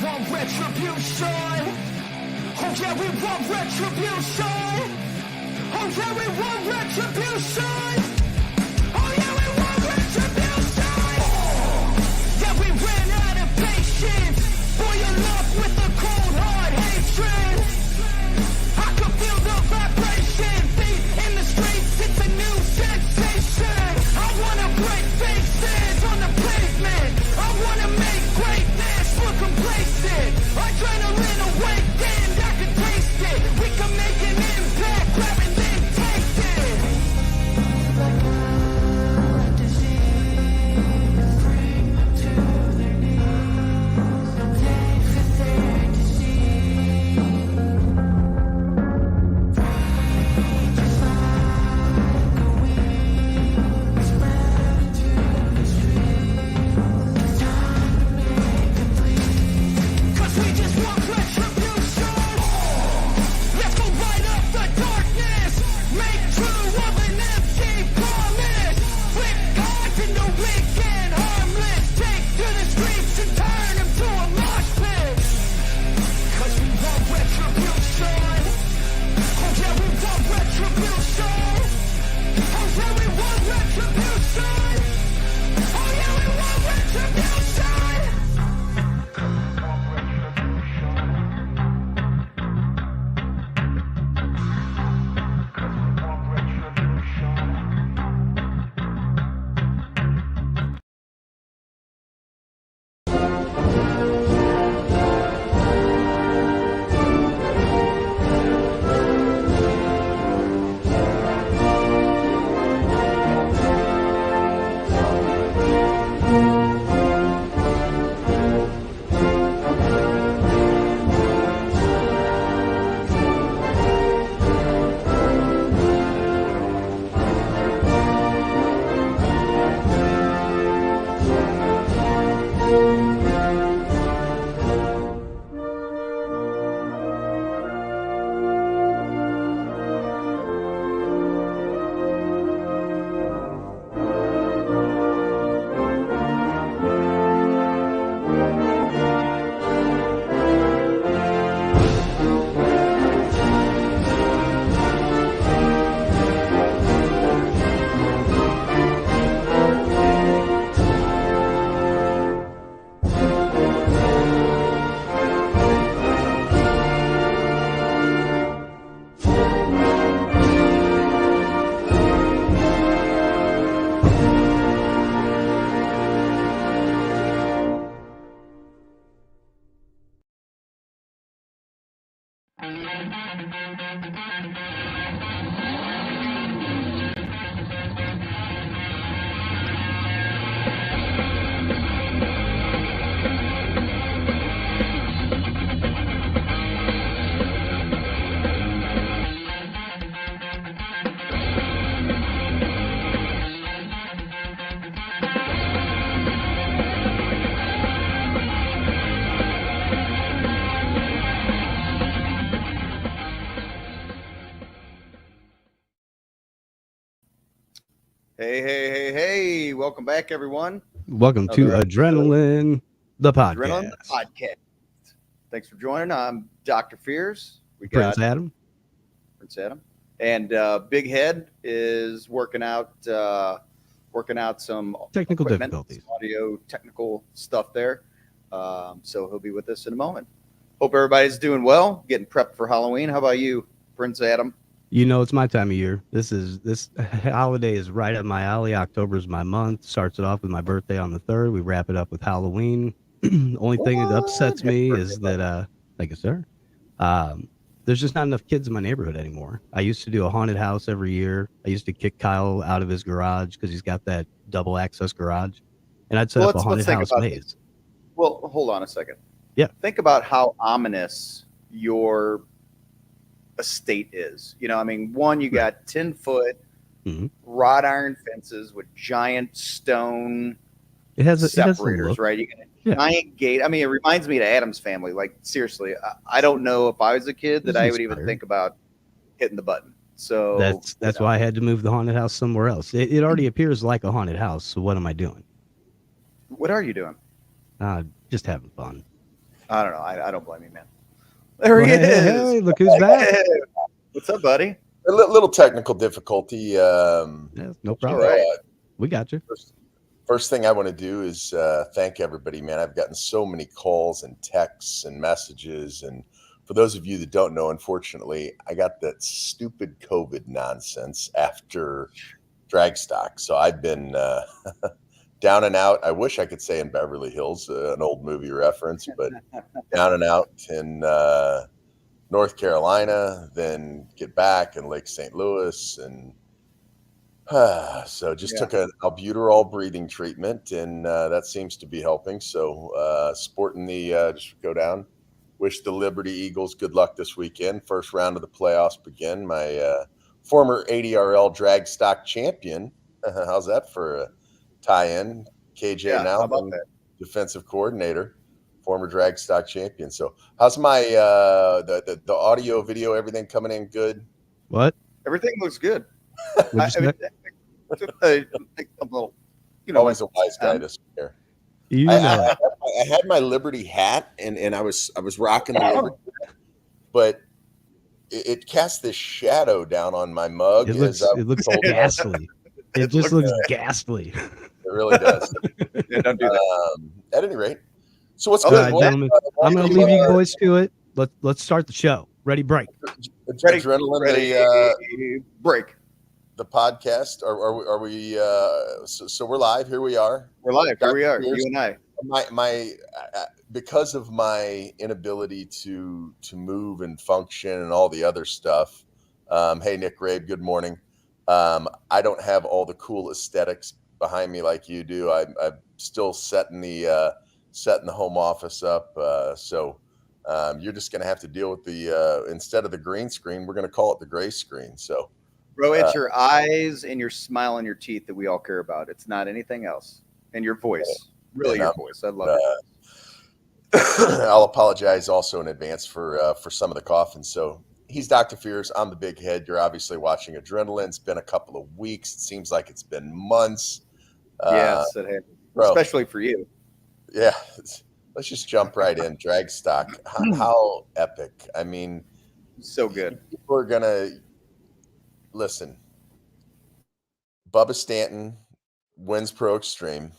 want retribution. Oh yeah, we want retribution. Oh yeah, we want retribution. Oh yeah, we want retribution. Yeah, we ran out of patience. Boil up with a cold hard hatred. I can feel the vibration. Beat in the streets, it's a new sensation. I wanna break faces on the pavement. I wanna make greatness look complacent. Adrenaline awakened, I can taste it. We can make an impact, grab and then taste it. Like a disease, bring them to their knees. They fit their disease. Rage is like a weed, spread into the streets. Time to make them bleed. 'Cause we just want retribution. Let's go light up the darkness. Make true of an empty promise. Flip gods into weak and harmless. Take to the streets and turn them to a mosh pit. 'Cause we want retribution. Oh yeah, we want retribution. Oh yeah, we want retribution. Oh yeah, we want retribution. Hey, welcome back, everyone. Welcome to Another Adrenaline, the podcast. Adrenaline the podcast. Thanks for joining. I'm Dr. Fears. We got Prince Adam. And Big Head is working out some Technical equipment, difficulties. some audio technical stuff there. So he'll be with us in a moment. Hope everybody's doing well, getting prepped for Halloween. How about you, Prince Adam? You know, it's my time of year. This holiday is right up my alley. October is my month. Starts it off with my birthday on the 3rd. We wrap it up with Halloween. Only thing that upsets me is that, thank you, sir. There's just not enough kids in my neighborhood anymore. I used to do a haunted house every year. I used to kick Kyle out of his garage because he's got that double access garage. And I'd set up a haunted house maze. Well, hold on a second. Yeah. Think about how ominous your estate is. You know, I mean, one, you got 10-foot wrought iron fences with giant stone separators, right? You got a giant gate. I mean, it reminds me of Adam's family. Like, seriously, I don't know if I was a kid that I would even think about hitting the button. So that's why I had to move the haunted house somewhere else. It already appears like a haunted house. So what am I doing? What are you doing? Just having fun. I don't know. I don't blame you, man. There he Well, hey, is. hey, look who's back. Hey, what's up, buddy? A little technical difficulty. Yeah, no All problem. right. We got you. First thing I want to do is thank everybody, man. I've gotten so many calls and texts and messages. And for those of you that don't know, unfortunately, I got that stupid COVID nonsense after Dragstock. So I've been down and out. I wish I could say in Beverly Hills, an old movie reference, but down and out in North Carolina, then get back in Lake St. Louis, and so just took an albuterol breathing treatment, and that seems to be helping. So sporting the just go down. Wish the Liberty Eagles good luck this weekend. First round of the playoffs begin. My former ADRL Dragstock champion. How's that for a tie-in? KJ now defensive coordinator, former Dragstock champion. So how's my the audio, video, everything coming in good? What? Everything looks good. What'd you say? A little, Always a wise guy this year. You I know it. had my Liberty hat, and I was rocking the Liberty hat, but it cast this shadow down on my mug. It looks ghastly. It just looks ghastly. It really does. Yeah, don't do that. At any rate, so what's All good, right, boys? gentlemen. I'm going to leave you boys to it. Let's start the show. Ready, break. Ready, Adrenaline, ready, break. the podcast. Are we? So we're live. Here we are. We're live. Here we are. Here's- You and I. My because of my inability to move and function and all the other stuff. Hey, Nick Rabe, good morning. I don't have all the cool aesthetics behind me like you do. I'm still setting the home office up. So you're just going to have to deal with the instead of the green screen, we're going to call it the gray screen. So, Bro, it's your eyes and your smile and your teeth that we all care about. It's not anything else. And your voice. Really, your voice. I love it. I'll apologize also in advance for some of the coughing. So he's Dr. Fears. I'm the Big Head. You're obviously watching Adrenaline. It's been a couple of weeks. It seems like it's been months. Yes, it has. Bro, Especially for you. Yeah. Let's just jump right in. Dragstock. How epic. I mean, So good. People are going to listen. Bubba Stanton wins Pro Extreme,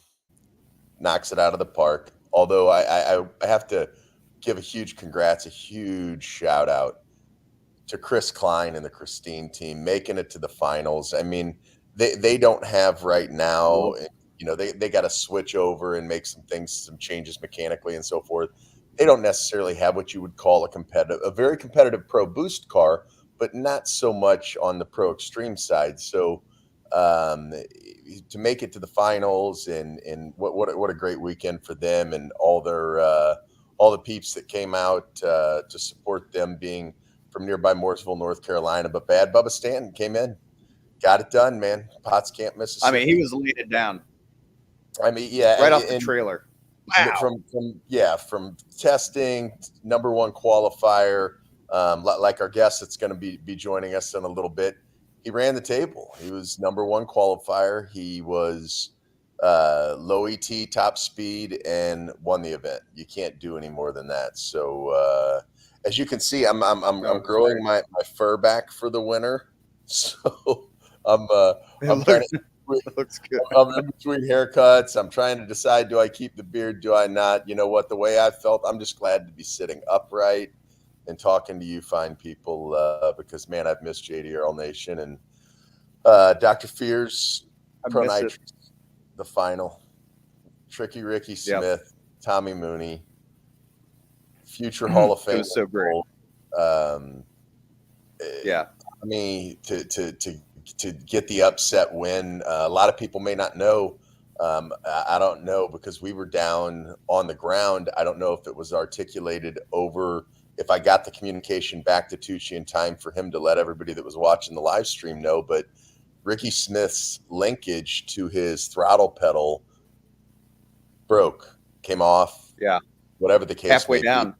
knocks it out of the park. Although I have to give a huge congrats, a huge shout out to Chris Klein and the Christine team making it to the finals. I mean, they don't have right now, they got to switch over and make some changes mechanically and so forth. They don't necessarily have what you would call a very competitive Pro Boost car, but not so much on the Pro Extreme side. So to make it to the finals and what a great weekend for them and all the peeps that came out to support them, being from nearby Mooresville, North Carolina. But Bad Bubba Stanton came in, got it done, man. Potts can't miss. I mean, he was laying it down. I mean, yeah, right off the trailer. Wow. From testing, number one qualifier, like our guest that's going to be joining us in a little bit. He ran the table. He was number one qualifier. He was low ET, top speed, and won the event. You can't do any more than that. So as you can see, I'm growing my fur back for the winter. So I'm trying to. Looks good. I'm in between haircuts. I'm trying to decide, do I keep the beard? Do I not? You know what? The way I felt, I'm just glad to be sitting upright and talking to you fine people because, man, I've missed JDRL Nation. And Dr. Fears, Pro Nitrous, the final. Tricky Ricky Smith, Tommy Mooney, future Hall of Fame. It was so great. I mean, to get the upset win. A lot of people may not know. I don't know because we were down on the ground. I don't know if it was articulated over, if I got the communication back to Tucci in time for him to let everybody that was watching the live stream know. But Ricky Smith's linkage to his throttle pedal came off. Yeah. Whatever the case halfway may down.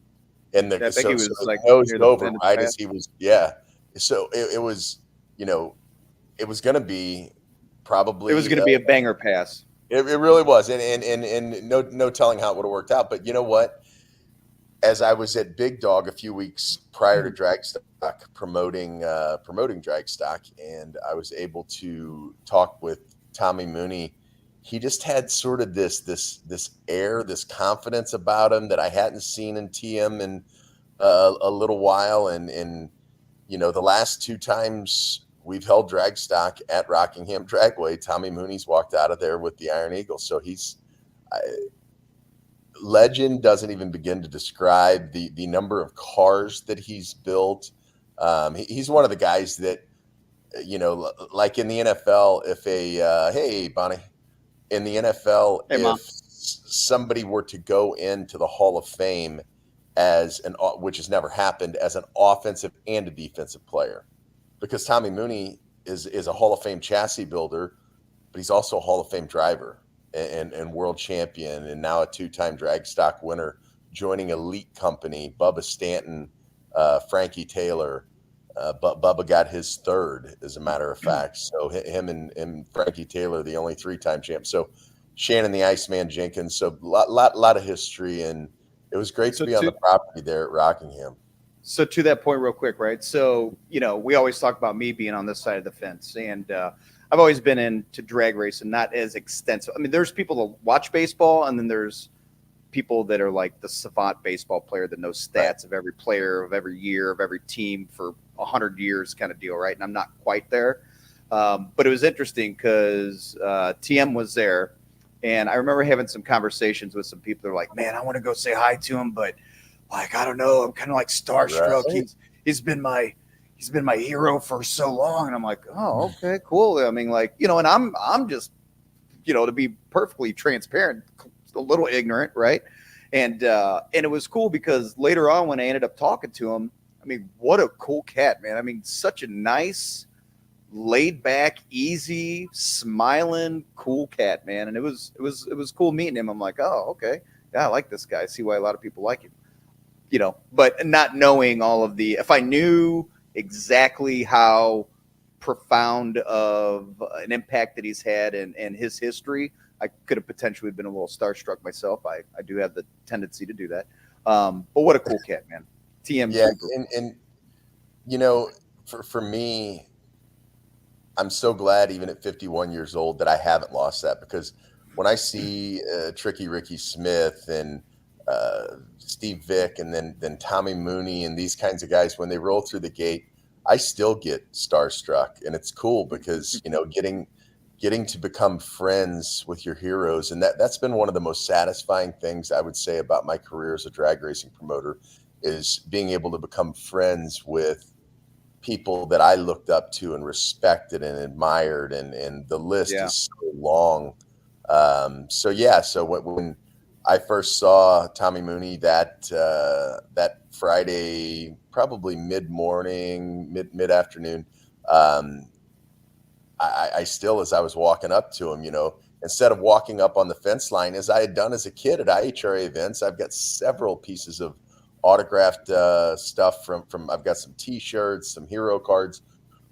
Be. And I think he was like nosed over right as he was. Yeah. So it was, it was going to be probably. It was going to be a banger pass. It really was, and no telling how it would have worked out. But you know what? as I was at Big Dog a few weeks prior to Dragstock promoting Dragstock, and I was able to talk with Tommy Mooney. He just had sort of this air, this confidence about him that I hadn't seen in TM in a little while. And the last two times we've held Dragstock at Rockingham Dragway, Tommy Mooney's walked out of there with the Iron Eagle. So legend doesn't even begin to describe the number of cars that he's built. He's one of the guys that, like in the NFL, if hey, Bonnie, in the NFL, Hey, Mom. if somebody were to go into the Hall of Fame which has never happened, as an offensive and a defensive player, because Tommy Mooney is a Hall of Fame chassis builder, but he's also a Hall of Fame driver and world champion, and now a two-time Dragstock winner, joining elite company, Bubba Stanton, Frankie Taylor. Bubba got his third, as a matter of fact. So him and Frankie Taylor, the only three-time champ. So Shannon the Iceman Jenkins. So lot of history, and it was great to be on the property there at Rockingham. So to that point, real quick, right? So we always talk about me being on this side of the fence, and I've always been into drag racing, not as extensive. I mean, there's people that watch baseball, and then there's people that are like the savant baseball player that knows stats of every player, of every year, of every team for 100 years kind of deal, right? And I'm not quite there. But it was interesting because TM was there, and I remember having some conversations with some people that are like, man, I want to go say hi to him, but like, I don't know, I'm kind of like starstruck. Right. He's been my hero for so long. And I'm like, oh, okay, cool. I mean, like, and I'm just, to be perfectly transparent, a little ignorant, right? And it was cool because later on when I ended up talking to him, I mean, what a cool cat, man. I mean, such a nice, laid back, easy, smiling, cool cat, man. And it was cool meeting him. I'm like, oh, okay. Yeah, I like this guy. I see why a lot of people like him. But not knowing all of if I knew exactly how profound of an impact that he's had and his history, I could have potentially been a little starstruck myself. I do have the tendency to do that. But what a cool cat, man. TM. Yeah. And for me, I'm so glad even at 51 years old that I haven't lost that, because when I see Tricky Ricky Smith and Steve Vick and then Tommy Mooney and these kinds of guys, when they roll through the gate, I still get starstruck. And it's cool because, getting to become friends with your heroes. And that's been one of the most satisfying things I would say about my career as a drag racing promoter, is being able to become friends with people that I looked up to and respected and admired. And the list is so long. So when I first saw Tommy Mooney that Friday, probably mid-morning, mid-afternoon, I still, as I was walking up to him, instead of walking up on the fence line, as I had done as a kid at IHRA events, I've got several pieces of autographed stuff from I've got some T-shirts, some hero cards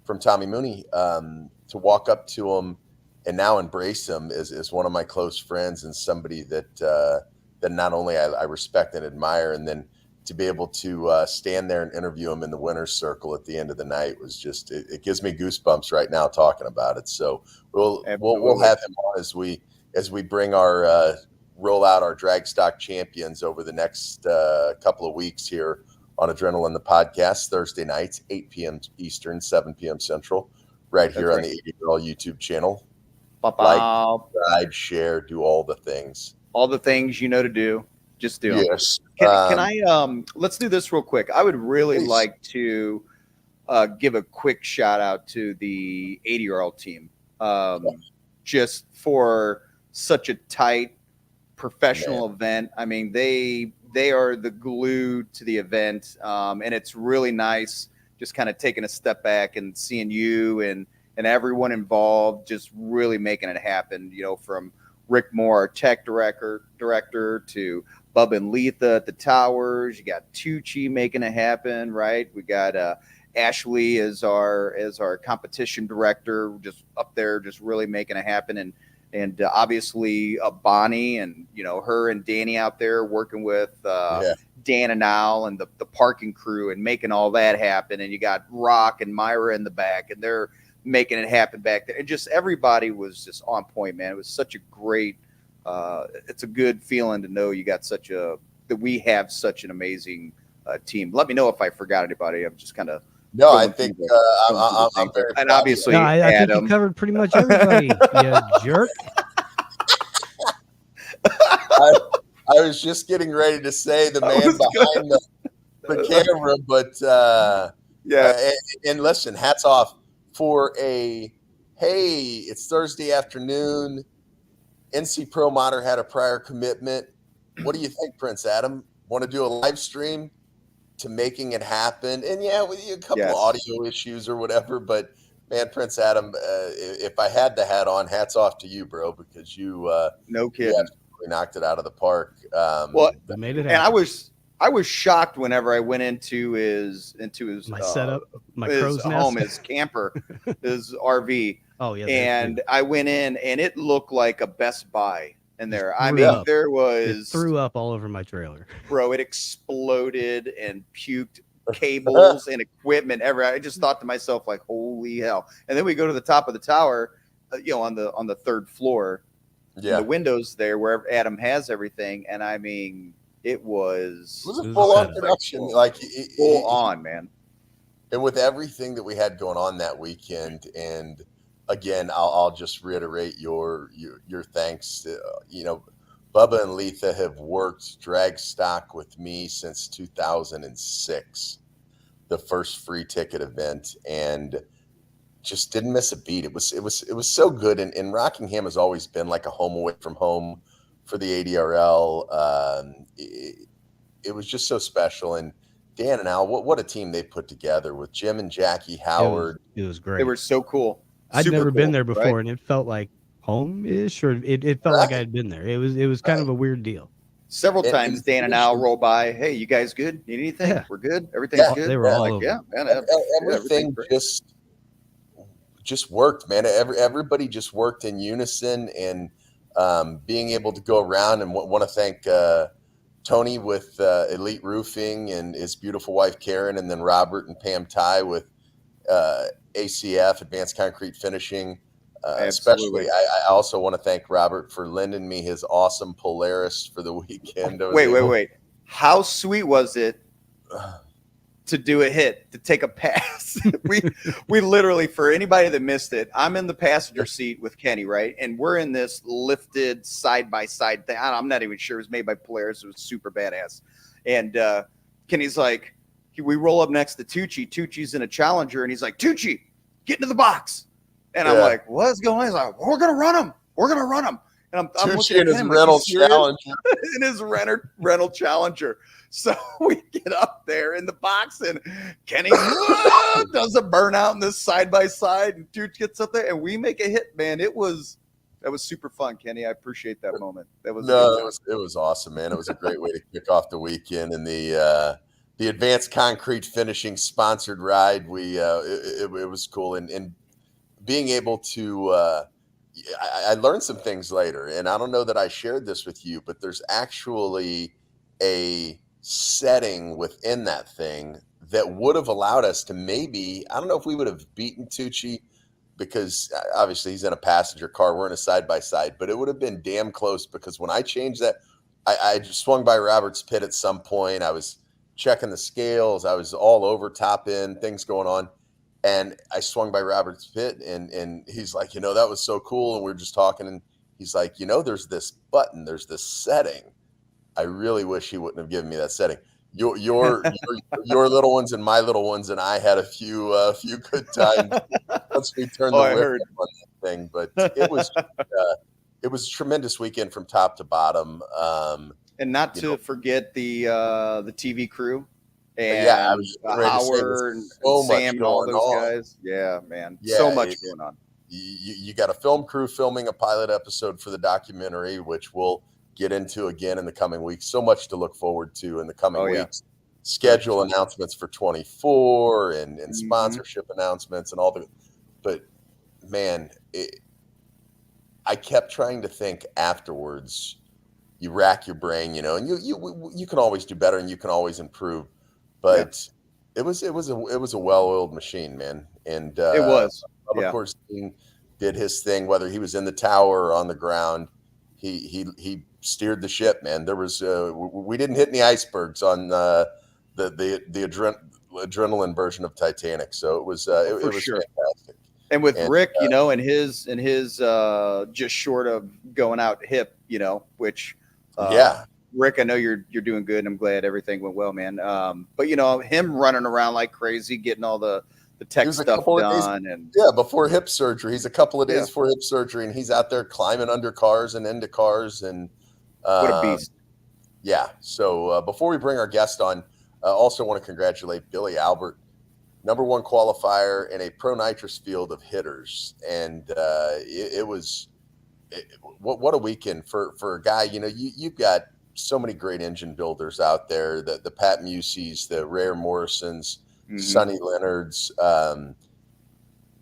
from Tommy Mooney, to walk up to him and now embrace him as one of my close friends and somebody that not only I respect and admire, and then to be able to stand there and interview him in the winner's circle at the end of the night was just, it gives me goosebumps right now talking about it. So we'll have him on as we bring our roll out our Dragstock champions over the next couple of weeks here on Adrenaline the Podcast, Thursday nights, 8 p.m. Eastern, 7 p.m. Central, right here on the 80 Girl YouTube channel. Like, subscribe, share, do all the things. All the things you know to do, just do them. Yes. Can I let's do this real quick. I would really like to give a quick shout out to the 80-year-old team, just for such a tight professional event. I mean, they are the glue to the event, and it's really nice just kind of taking a step back and seeing you and everyone involved just really making it happen, from Rick Moore, our tech director, to Bubba and Letha at the towers. You got Tucci making it happen, right? We got Ashley as our competition director, just up there, just really making it happen. And obviously Bonnie and, her and Danny out there working with Dan and Al and the parking crew and making all that happen. And you got Rock and Myra in the back, and they're making it happen back there. And just everybody was just on point, man. It was such a great, it's a good feeling to know you got that we have such an amazing team. Let me know if I forgot anybody. I'm just kind of. No, I think I'm very and obviously, no, I think you covered pretty much everybody. You jerk. I was just getting ready to say the man behind the camera, but yeah. And listen, hats off for hey, it's Thursday afternoon. NC Pro Modder had a prior commitment. What do you think, Prince Adam? Want to do a live stream to making it happen? And yeah, with a couple of audio issues or whatever, but man, Prince Adam, if I had the hat on, hats off to you, bro, because you no kidding. We knocked it out of the park. Well, we made it happen. And I was shocked whenever I went into his my setup, my his crow's home, nest. his camper, his RV. Oh yeah, and I went in, and it looked like a Best Buy in there. I Threw mean, up. there was It threw up all over my trailer, bro. It exploded and puked cables and equipment everywhere. I just thought to myself, like, holy hell! And then we go to the top of the tower, on the third floor. Yeah, the windows there where Adam has everything, and I mean, it was a full-on production, like full on, man. And with everything that we had going on that weekend, and again, I'll just reiterate your thanks. Bubba and Letha have worked Dragstock with me since 2006, the first free ticket event, and just didn't miss a beat. It was so good. And Rockingham has always been like a home away from home for the ADRL. It was just so special. And Dan and Al, what a team they put together with Jim and Jackie Howard. It was great. They were so cool. I'd never been there before, and it felt like home-ish, or it felt like I had been there. It was kind of a weird deal. Several times Dan and Al roll by. Hey, you guys good? Need anything? Yeah. We're good. Everything's good. They were all over. Yeah, man. Everything just worked, man. Everybody just worked in unison, and being able to go around, and want to thank Tony with Elite Roofing and his beautiful wife Karen, and then Robert and Pam Ty with ACF, Advanced Concrete Finishing. Especially, I also want to thank Robert for lending me his awesome Polaris for the weekend. Wait. How sweet was it to do a hit, to take a pass? we literally, for anybody that missed it, I'm in the passenger seat with Kenny, right? And we're in this lifted side-by-side thing. I'm not even sure it was made by Polaris. It was super badass. And Kenny's like, we roll up next to Tucci. Tucci's in a Challenger, and he's like, Tucci, get into the box. And I'm like, what's going on? He's like, we're going to run him. We're going to run him. And I'm looking at his rental Challenger. In his rental Challenger. So we get up there in the box, and Kenny does a burnout in this side-by-side, and Tucci gets up there, and we make a hit, man. That was super fun, Kenny. I appreciate that moment. It was awesome, man. It was a great way to kick off the weekend, and the Advanced Concrete Finishing sponsored ride. It was cool, and being able to I learned some things later, and I don't know that I shared this with you, but there's actually a setting within that thing that would have allowed us to maybe, I don't know if we would have beaten Tucci, because obviously he's in a passenger car, we're in a side-by-side, but it would have been damn close, because when I changed that, I just swung by Robert's pit at some point. I was checking the scales. I was all over top end, things going on. And I swung by Robert's pit, and he's like, that was so cool. And we were just talking, and he's like, there's this button, there's this setting. I really wish he wouldn't have given me that setting. Your little ones and my little ones and I had a few good times once we turned the whip on that thing. But it was a tremendous weekend from top to bottom. And not to forget the TV crew. And I was Howard and Sam and all those guys. Yeah, man. Yeah, so much going on. You got a film crew filming a pilot episode for the documentary, which we'll get into again in the coming weeks. So much to look forward to in the coming weeks. Schedule announcements for 24 and sponsorship announcements and all the. But man, I kept trying to think afterwards, you rack your brain, and you can always do better and you can always improve. But it was a well-oiled machine, man. And It was. of course, Dean did his thing, whether he was in the tower or on the ground. He steered the ship, man. There was we didn't hit any icebergs on the adrenaline version of Titanic, so it was it was sure. fantastic. And with Rick, and his just short of going out hip, which Rick, I know you're doing good, and I'm glad everything went well, man. But him running around like crazy, getting all the tech stuff done, and before hip surgery, he's a couple of days before hip surgery, and he's out there climbing under cars and into cars, and what a beast. Yeah. So before we bring our guest on, I also want to congratulate Billy Albert, #1 qualifier in a pro nitrous field of hitters, and it was what a weekend for a guy. You've got so many great engine builders out there, the Pat Museys, the Rare Morrisons, Sonny Leonards,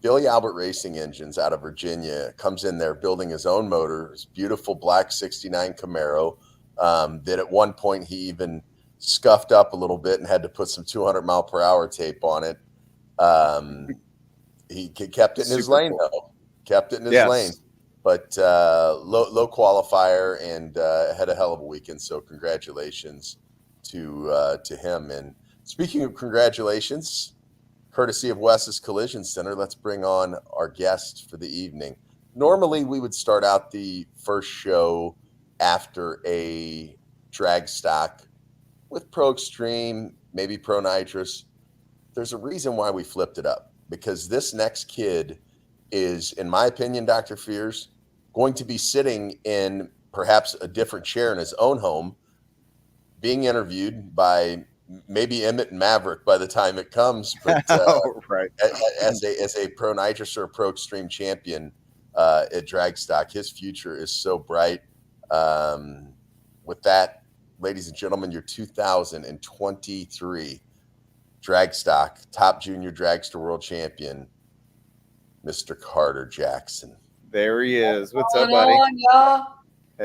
Billy Albert Racing Engines out of Virginia comes in there building his own motor, his beautiful black 69 Camaro, that at one point he even scuffed up a little bit and had to put some 200-mile-per-hour tape on it. He kept it in his lane, though. Kept it in his lane. But low qualifier and had a hell of a weekend. So congratulations to him. And speaking of congratulations, courtesy of Wes's Collision Center, let's bring on our guest for the evening. Normally, we would start out the first show after a drag stock with Pro Extreme, maybe Pro Nitrous. There's a reason why we flipped it up, because this next kid is, in my opinion, Dr. Fears, going to be sitting in perhaps a different chair in his own home, being interviewed by maybe Emmett and Maverick by the time it comes, but right. as a Pro Nitrous or Pro Extreme champion at Dragstock, his future is so bright. With that, ladies and gentlemen, your 2023 Dragstock Top Junior Dragster World Champion, Mr. Carter Jackson. There he is. What's up, buddy?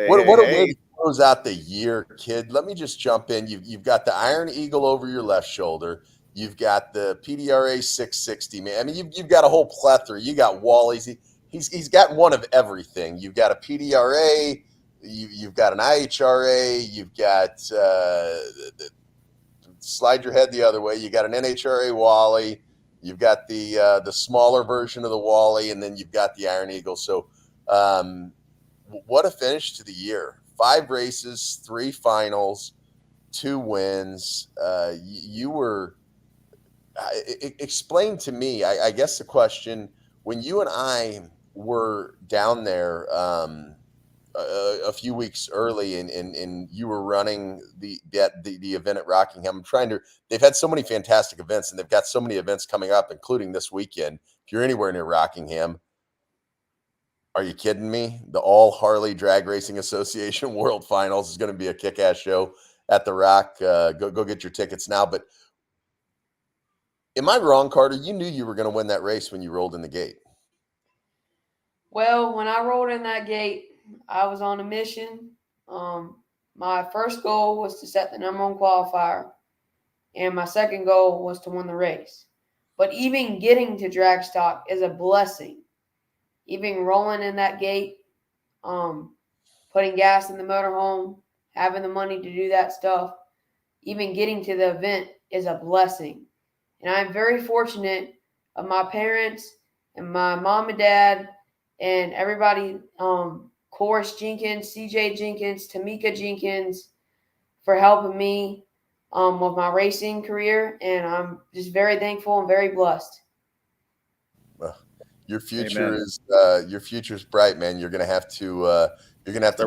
What a way to close out the year, kid. Let me just jump in. You've got the Iron Eagle over your left shoulder. You've got the PDRA 660, man. I mean, you've got a whole plethora. You got Wallies. He's got one of everything. You've got a PDRA. You've got an IHRA. You've got slide your head the other way. You got an NHRA Wally. You've got the smaller version of the Wally, and then you've got the Iron Eagle. So, what a finish to the year! 5 races, 3 finals, 2 wins. You were. Explain to me. I guess the question, when you and I were down there a few weeks early, and you were running the event at Rockingham. They've had so many fantastic events, and they've got so many events coming up, including this weekend. If you're anywhere near Rockingham, are you kidding me? The All Harley Drag Racing Association World Finals is going to be a kick-ass show at the Rock. Go get your tickets now. But am I wrong, Carter? You knew you were going to win that race when you rolled in the gate. Well, when I rolled in that gate, I was on a mission. My first goal was to set the #1 qualifier, and my second goal was to win the race. But even getting to Dragstock is a blessing. Even rolling in that gate, putting gas in the motorhome, having the money to do that stuff, even getting to the event is a blessing. And I'm very fortunate of my parents and my mom and dad and everybody, Cloris Jenkins, CJ Jenkins, Tamika Jenkins, for helping me with my racing career. And I'm just very thankful and very blessed. Your future is bright, man. You're gonna have to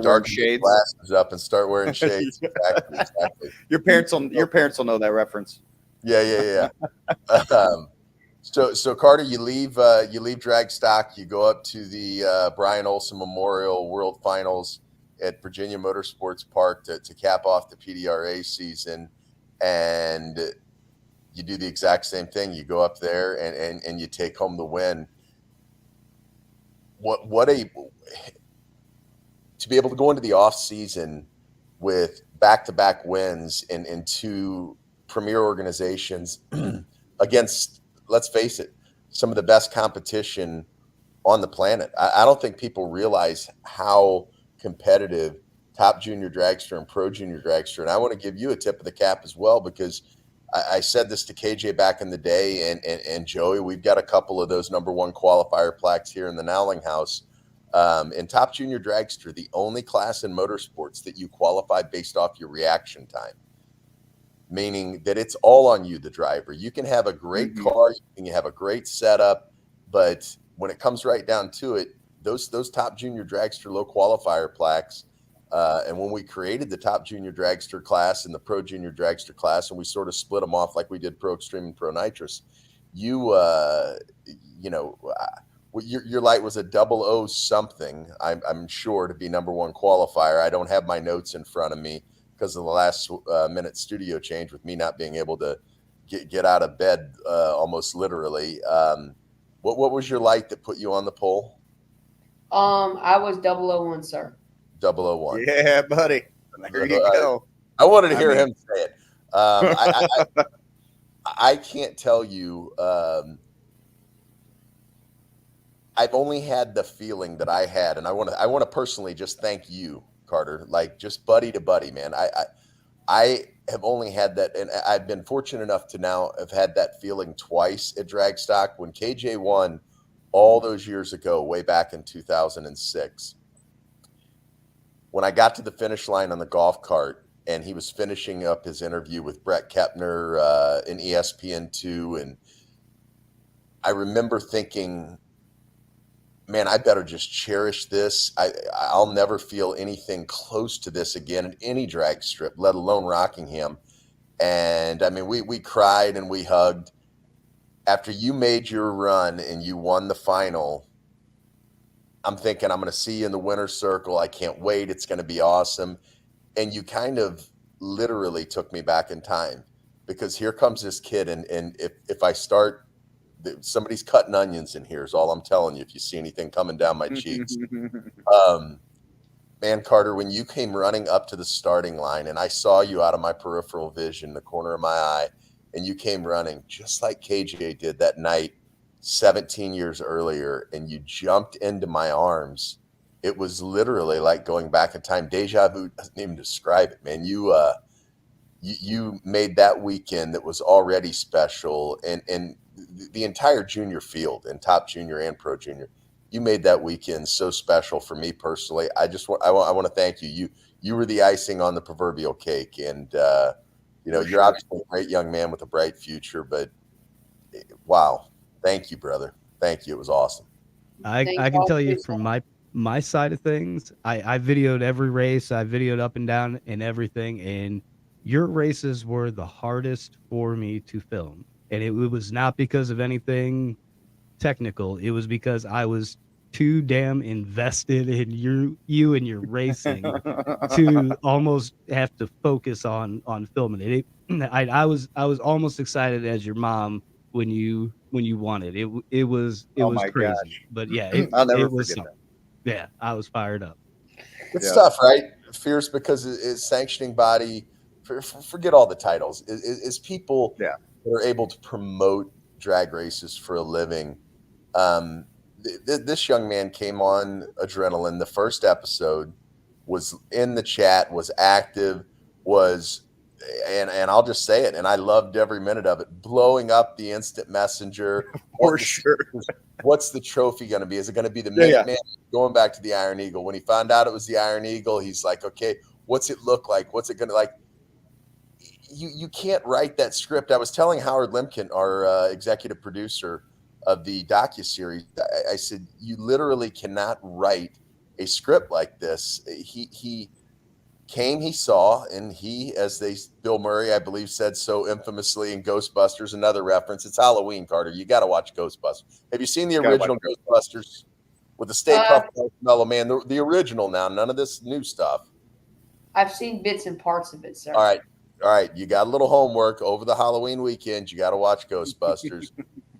dark shades, glasses up, and start wearing shades. Exactly. Your parents will know that reference. Yeah. So Carter, you leave Dragstock. You go up to the Brian Olson Memorial World Finals at Virginia Motorsports Park to cap off the PDRA season, and you do the exact same thing. You go up there and you take home the win. To be able to go into the off season with back-to-back wins in two premier organizations against, let's face it, some of the best competition on the planet. I don't think people realize how competitive top junior dragster and pro junior dragster. And I want to give you a tip of the cap as well, because I said this to KJ back in the day, and Joey, we've got a couple of those #1 qualifier plaques here in the Nowling House. In top junior dragster, the only class in motorsports that you qualify based off your reaction time, meaning that it's all on you, the driver. You can have a great car, you can have a great setup, but when it comes right down to it, those top junior dragster low qualifier plaques, and when we created the top junior dragster class and the pro junior dragster class, and we sort of split them off like we did pro extreme and pro nitrous, your light was a 00 something, I'm sure, to be #1 qualifier. I don't have my notes in front of me because of the last minute studio change with me not being able to get out of bed almost literally. What was your light that put you on the pole? I was 001, sir. 001. Yeah, buddy. There you go. I wanted to hear him say it. I can't tell you. I've only had the feeling that I had, and I want to personally just thank you, Carter, like just buddy to buddy, man. I have only had that, and I've been fortunate enough to now have had that feeling twice at Dragstock. When KJ won all those years ago, way back in 2006, when I got to the finish line on the golf cart, and he was finishing up his interview with Brett Kepner in ESPN2, and I remember thinking, man, I better just cherish this. I'll never feel anything close to this again at any drag strip, let alone Rockingham. And I mean, we cried and we hugged. After you made your run and you won the final, I'm thinking, I'm going to see you in the winner's circle. I can't wait. It's going to be awesome. And you kind of literally took me back in time, because here comes this kid. And if I start, somebody's cutting onions in here is all I'm telling you, if you see anything coming down my cheeks. Man, Carter, when you came running up to the starting line and I saw you out of my peripheral vision, the corner of my eye, and you came running just like KJ did that night 17 years earlier, and you jumped into my arms, it was literally like going back in time. Deja vu doesn't even describe it, man. You made that weekend that was already special, and the entire junior field, and top junior and pro junior, you made that weekend so special for me personally. I want to thank you. You were the icing on the proverbial cake, and you're obviously a great young man with a bright future. But wow, thank you, brother. Thank you. It was awesome. I can tell you from my side of things, I videoed every race. I videoed up and down and everything, and your races were the hardest for me to film. And it was not because of anything technical. It was because I was too damn invested in you and your racing to almost have to focus on filming it. I was almost excited as your mom when you won it. It was crazy. Gosh. But yeah, I'll never it was forget something. Yeah, I was fired up. It's tough, right? Fierce, because it's sanctioning body. Forget all the titles. Is people that are able to promote drag races for a living. This young man came on Adrenaline. The first episode, was in the chat, was active, and I'll just say it, and I loved every minute of it, blowing up the instant messenger. For sure. What's the trophy going to be? Is it going to be the Minuteman? Going back to the Iron Eagle. When he found out it was the Iron Eagle, he's like, okay, what's it look like? What's it going to like? You can't write that script. I was telling Howard Limkin, our executive producer of the docuseries, I said, you literally cannot write a script like this. He came, he saw, and Bill Murray, I believe, said so infamously in Ghostbusters, another reference. It's Halloween, Carter. You got to watch Ghostbusters. Have you seen the original Ghostbusters with the Stay Puft Marshmallow Man? The original now, none of this new stuff. I've seen bits and parts of it, sir. All right. You got a little homework over the Halloween weekend. You got to watch Ghostbusters.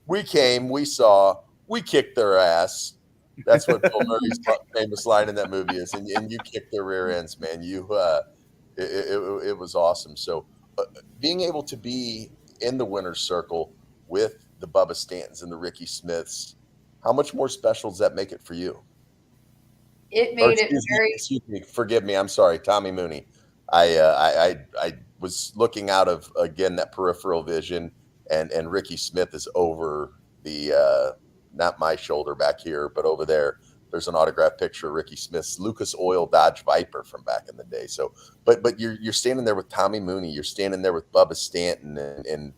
We came, we saw, we kicked their ass. That's what Bill Murray's famous line in that movie is. And you kicked their rear ends, man. It was awesome. So being able to be in the winner's circle with the Bubba Stantons and the Ricky Smiths, how much more special does that make it for you? It Or made it very. excuse me, forgive me. I'm sorry, Tommy Mooney. I was looking out of again that peripheral vision, and Ricky Smith is over the not my shoulder back here, but over there. There's an autographed picture of Ricky Smith's Lucas Oil Dodge Viper from back in the day. So, but you're standing there with Tommy Mooney. You're standing there with Bubba Stanton, and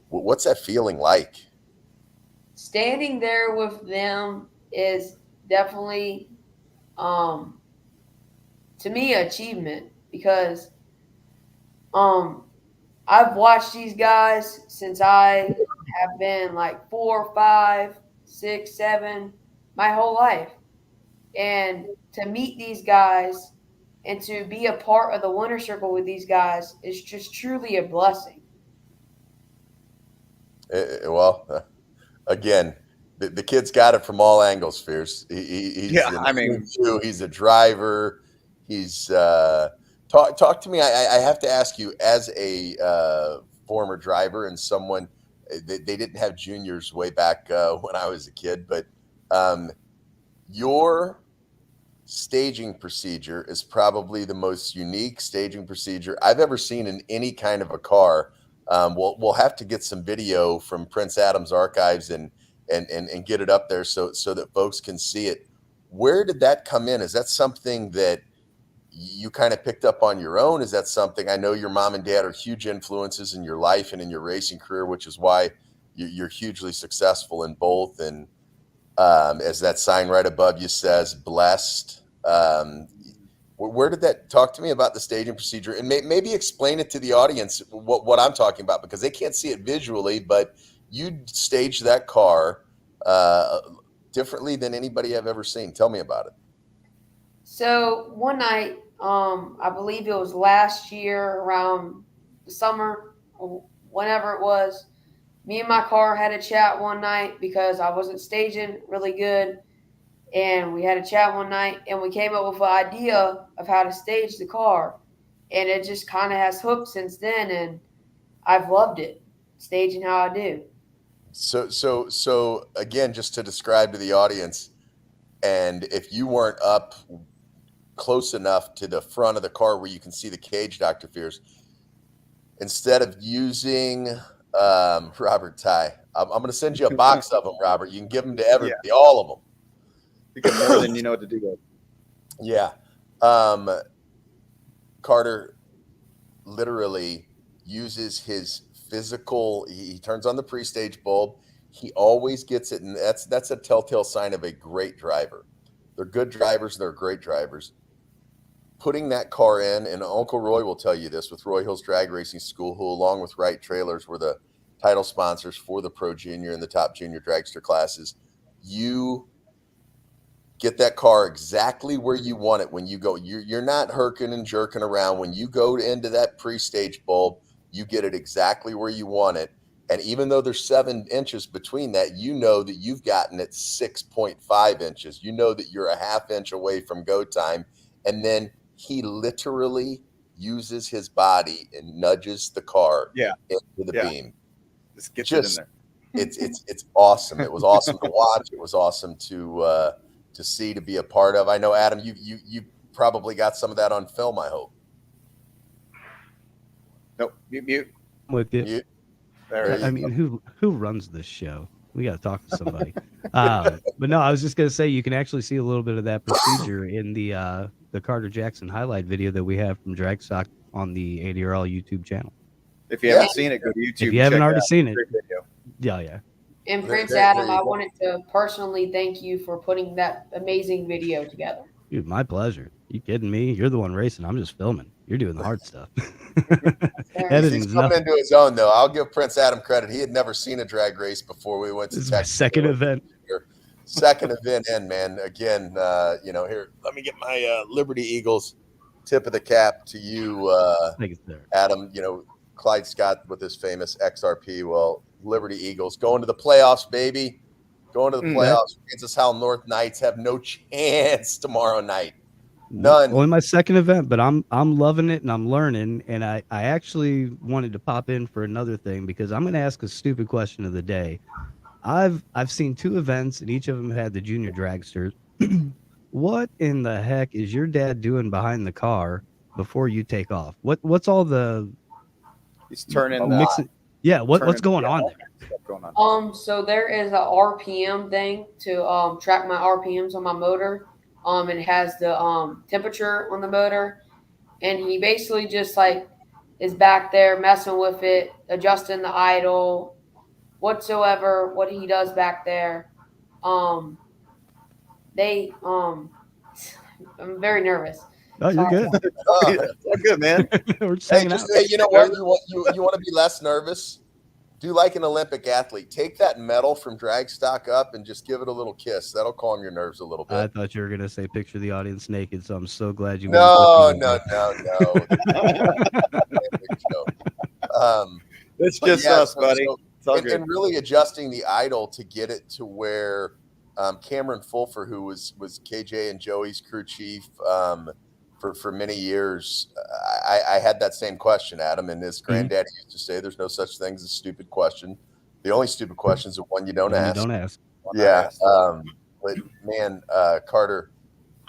what's that feeling like? Standing there with them is definitely, to me, an achievement because I've watched these guys since I have been like 4, 5, 6, 7, my whole life. And to meet these guys and to be a part of the winner circle with these guys is just truly a blessing. Well, again, the kid's got it from all angles. Fears. He's he's a driver. He's talk to me. I have to ask you, as a former driver and someone they didn't have juniors way back when I was a kid, but your staging procedure is probably the most unique staging procedure I've ever seen in any kind of a car. We'll have to get some video from Prince Adam's archives and get it up there so that folks can see it. Where did that come in? Is that something that you kind of picked up on your own? Is that something, I know your mom and dad are huge influences in your life and in your racing career, which is why you're hugely successful in both. And as that sign right above you says, blessed. Where did that, talk to me about the staging procedure and maybe explain it to the audience what I'm talking about, because they can't see it visually, but you staged that car differently than anybody I've ever seen. Tell me about it. So one night, I believe it was last year around the summer, or whenever it was, me and my car had a chat one night because I wasn't staging really good. And we had a chat one night and we came up with an idea of how to stage the car. And it just kind of has hooked since then. And I've loved it, staging how I do. So again, just to describe to the audience, and if you weren't up close enough to the front of the car where you can see the cage, Dr. Fears, instead of using Robert Ty, I'm going to send you a box of them, Robert. You can give them to everybody, all of them. You get more than you know what to do with. Yeah. Carter literally uses his physical, he turns on the pre-stage bulb. He always gets it, and that's a telltale sign of a great driver. They're good drivers, they're great drivers. Putting that car in, and Uncle Roy will tell you this, with Roy Hill's Drag Racing School, who along with Wright Trailers were the title sponsors for the Pro Junior and the top junior dragster classes. You get that car exactly where you want it when you go. You're not herking and jerking around. When you go into that pre-stage bulb, you get it exactly where you want it. And even though there's 7 inches between that, you know that you've gotten it 6.5 inches. You know that you're a half inch away from go time. And then he literally uses his body and nudges the car into the beam. Just gets it in there. It's awesome. It was awesome to watch. It was awesome to see, to be a part of. I know, Adam, you probably got some of that on film, I hope. Nope. Mute. I'm with you. Mute. I mean, who runs this show? We got to talk to somebody. But no, I was just gonna say you can actually see a little bit of that procedure in the Carter Jackson highlight video that we have from Dragstock on the ADRL YouTube channel. If you haven't seen it, go to YouTube. If you haven't already seen it, Great video. yeah. And Prince Adam, I wanted to personally thank you for putting that amazing video together. Dude, my pleasure. You kidding me? You're the one racing. I'm just filming. You're doing the hard stuff. He's coming into his own, though. I'll give Prince Adam credit. He had never seen a drag race before we went to This is Texas. my second event. Second event in, man. Again, here, let me get my Liberty Eagles tip of the cap to you, Adam. Clyde Scott with his famous XRP. Well, Liberty Eagles going to the playoffs, baby. Going to the playoffs. Kansas Howell North Knights have no chance tomorrow night. None. Only my second event, but I'm loving it and I'm learning. And I actually wanted to pop in for another thing because I'm going to ask a stupid question of the day. I've seen 2 events and each of them had the junior dragsters. What in the heck is your dad doing behind the car before you take off? What's all the He's turning mixing? Yeah, what's going on all there? kinds of stuff going on. So there is a RPM thing to track my RPMs on my motor. And it has the temperature on the motor, and he basically just like is back there messing with it, adjusting the idle, whatsoever. What he does back there, they I'm very nervous. Oh, you're Sorry. good. It's all good, man. We're just Hey, hanging out. you know what? You want to be less nervous? Do like an Olympic athlete. Take that medal from Dragstock up and just give it a little kiss. That'll calm your nerves a little bit. I thought you were gonna say picture the audience naked, so I'm so glad you. No. It's just us, buddy. It's all good. And really adjusting the idle to get it to where Cameron Fulfer, who was KJ and Joey's crew chief for many years, I had that same question, Adam, and his granddaddy used to say, "There's no such thing as a stupid question. The only stupid questions are one you don't ask." You don't ask. Yeah. But man, Carter,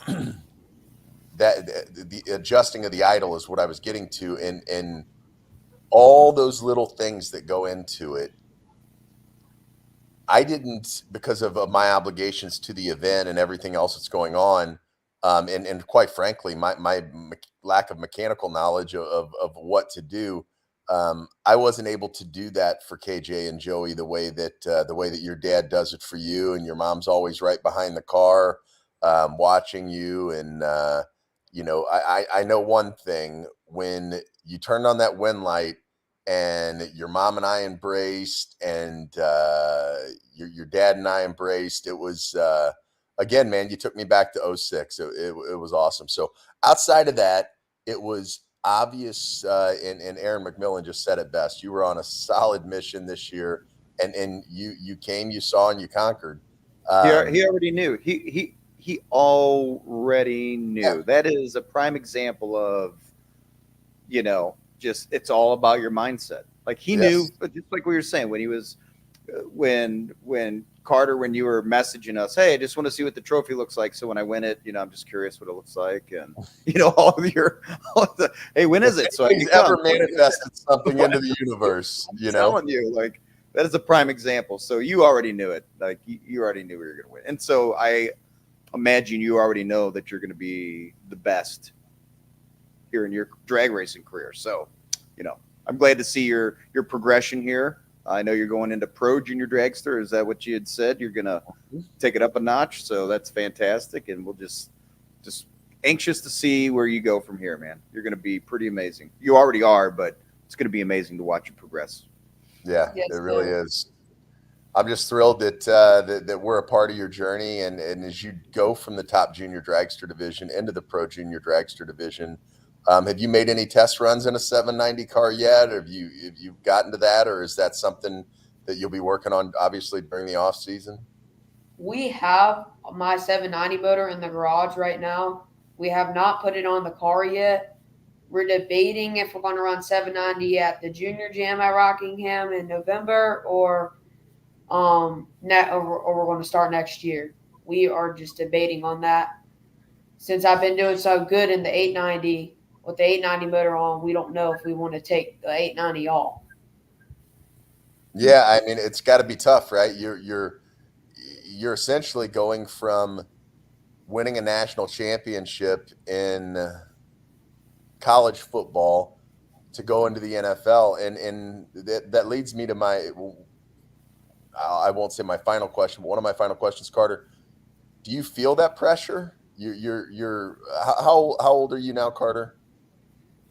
that the adjusting of the idle is what I was getting to, and all those little things that go into it. I didn't, because of my obligations to the event and everything else that's going on, and quite frankly, my lack of mechanical knowledge of what to do. I wasn't able to do that for KJ and Joey the way that your dad does it for you, and your mom's always right behind the car, watching you. And I know one thing: when you turned on that wind light, and your mom and I embraced, and your dad and I embraced, it was again, man, you took me back to 06. It was awesome. So outside of that, it was obvious, and Aaron McMillan just said it best. You were on a solid mission this year, and you came, you saw, and you conquered. He already knew. He already knew. Yeah. That is a prime example of, just it's all about your mindset. Like he knew, but just like we were saying, when he was, when Carter, when you were messaging us, hey, I just want to see what the trophy looks like. So when I win it, I'm just curious what it looks like, and hey, when is it? So he's ever manifested something into the universe. I'm telling you, like that is a prime example. So you already knew it. Like you already knew we were going to win, and so I imagine you already know that you're going to be the best here in your drag racing career. So, I'm glad to see your progression here. I know you're going into pro junior dragster. Is that what you had said? You're going to take it up a notch. So that's fantastic. And we'll just anxious to see where you go from here, man. You're going to be pretty amazing. You already are, but it's going to be amazing to watch you progress. Yeah, yes, it really is. I'm just thrilled that we're a part of your journey. And as you go from the top junior dragster division into the pro junior dragster division, have you made any test runs in a 790 car yet? Have you gotten to that, or is that something that you'll be working on, obviously, during the off season? We have my 790 motor in the garage right now. We have not put it on the car yet. We're debating if we're going to run 790 at the Junior Jam at Rockingham in November, or we're going to start next year. We are just debating on that. Since I've been doing so good in the 890 with the 890 motor on, we don't know if we want to take the 890 off. Yeah, I mean, it's got to be tough, right? You're essentially going from winning a national championship in college football to go into the NFL, and that leads me to I won't say my final question, but one of my final questions, Carter. Do you feel that pressure? You're how old are you now, Carter?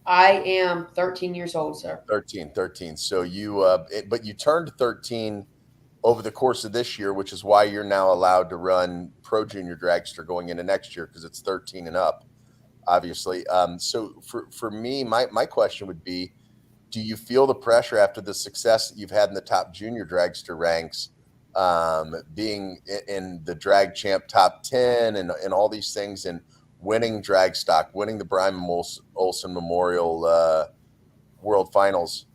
I am 13 years old, sir. 13. So but you turned 13 over the course of this year, which is why you're now allowed to run pro junior dragster going into next year, because it's 13 and up, obviously. So for me, my question would be, do you feel the pressure after the success that you've had in the top junior dragster ranks, being in the drag champ top 10 and all these things, and winning Dragstock, winning the Brian Olsen Memorial World Finals,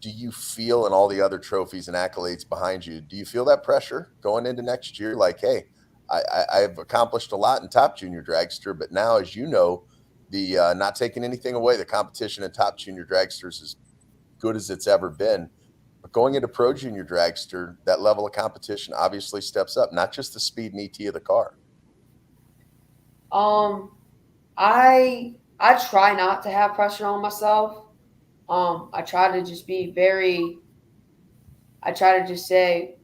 do you feel, and all the other trophies and accolades behind you, do you feel that pressure going into next year? Like, hey, I've accomplished a lot in Top Junior Dragster, but now, as you know, the not taking anything away, the competition in Top Junior Dragster is as good as it's ever been. But going into Pro Junior Dragster, that level of competition obviously steps up, not just the speed and ET of the car. I try not to have pressure on myself. I try to just be I try to just say,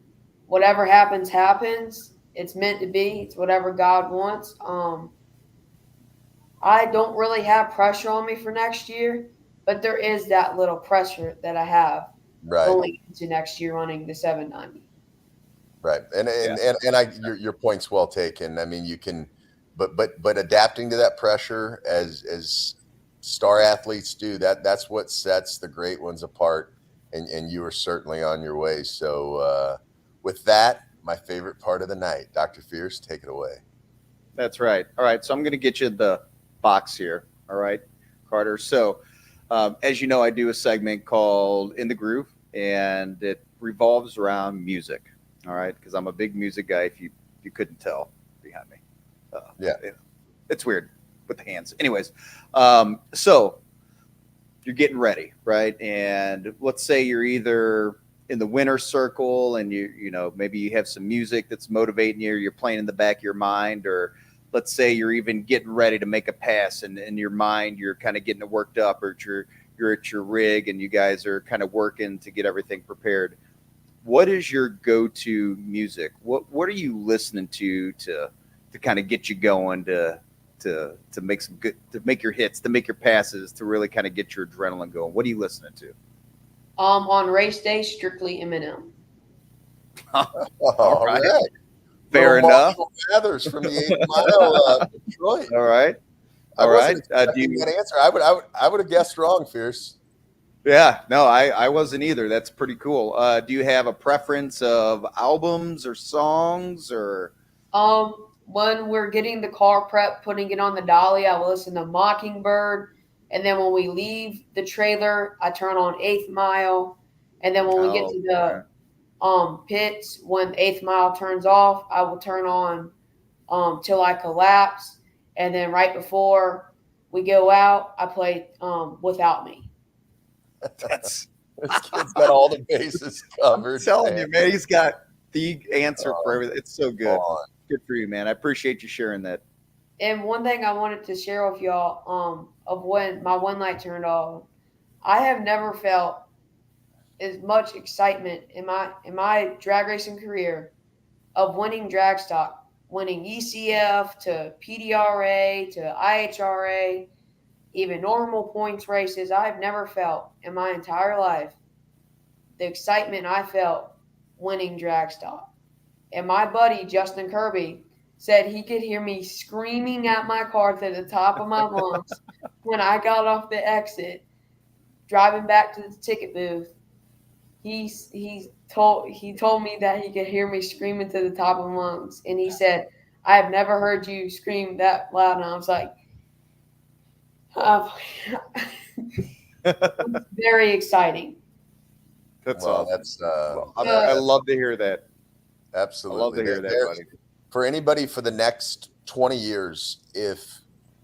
whatever happens, happens. It's meant to be. It's whatever God wants. I don't really have pressure on me for next year, but there is that little pressure that I have Right. going into next year running the 790. Right. And your point's well taken. I mean, you can, but adapting to that pressure as star athletes do, that's what sets the great ones apart. And you are certainly on your way. So with that, my favorite part of the night, Dr. Fears, take it away. That's right. All right. So I'm going to get you the box here. All right, Carter. So as you know, I do a segment called In the Groove, and it revolves around music. All right. Because I'm a big music guy, if you couldn't tell behind me. Yeah. It's weird with the hands. Anyways, so you're getting ready, right? And let's say you're either in the winner circle and you know, maybe you have some music that's motivating you, or you're playing in the back of your mind, or let's say you're even getting ready to make a pass, and in your mind you're kind of getting it worked up, or you're at your rig and you guys are kind of working to get everything prepared. What is your go-to music? What are you listening to kind of get you going, to make some good, to make your hits, to make your passes, to really kind of get your adrenaline going? What are you listening to? On race day, strictly Eminem. All right. Fair enough. Mathers from the 8 Mile, Detroit. All right. I All right. wasn't expecting that answer. I would have guessed wrong, Fierce. Yeah, no, I wasn't either. That's pretty cool. Do you have a preference of albums or songs, or? When we're getting the car prep, putting it on the dolly, I will listen to Mockingbird. And then when we leave the trailer, I turn on 8 Mile. And then when we get to the pits, when 8 Mile turns off, I will turn on Till I Collapse. And then right before we go out, I play Without Me. That's This kid's got all the bases covered. I'm telling you, man, he's got the answer for everything. It's so good. On. Good for you, man. I appreciate you sharing that. And one thing I wanted to share with y'all, of when my one light turned on, I have never felt as much excitement in my drag racing career of winning Dragstock, winning ECF to PDRA to IHRA, even normal points races. I've never felt in my entire life the excitement I felt winning Dragstock. And my buddy Justin Kirby said he could hear me screaming at my car to the top of my lungs when I got off the exit, driving back to the ticket booth. He told me that he could hear me screaming to the top of my lungs, and he said, "I have never heard you scream that loud." And I was like, it's very exciting. That's Well, awesome. that's I love to hear that. absolutely. I love to hear that, buddy. For anybody for the next 20 years, if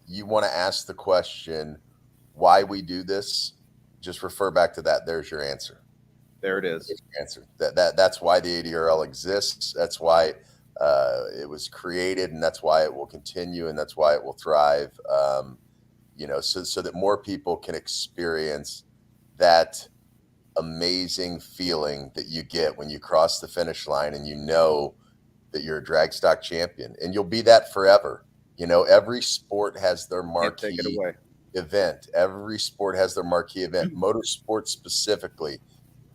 you want to ask the question, why we do this, just refer back to that. There's your answer. There it is. There's your answer. That's why the ADRL exists. That's why it was created, and that's why it will continue, and that's why it will thrive. You know, so that more people can experience that amazing feeling that you get when you cross the finish line and you know that you're a Dragstock champion, and you'll be that forever. You know, every sport has their marquee Take it away. event. Every sport has their marquee event. Motorsport specifically,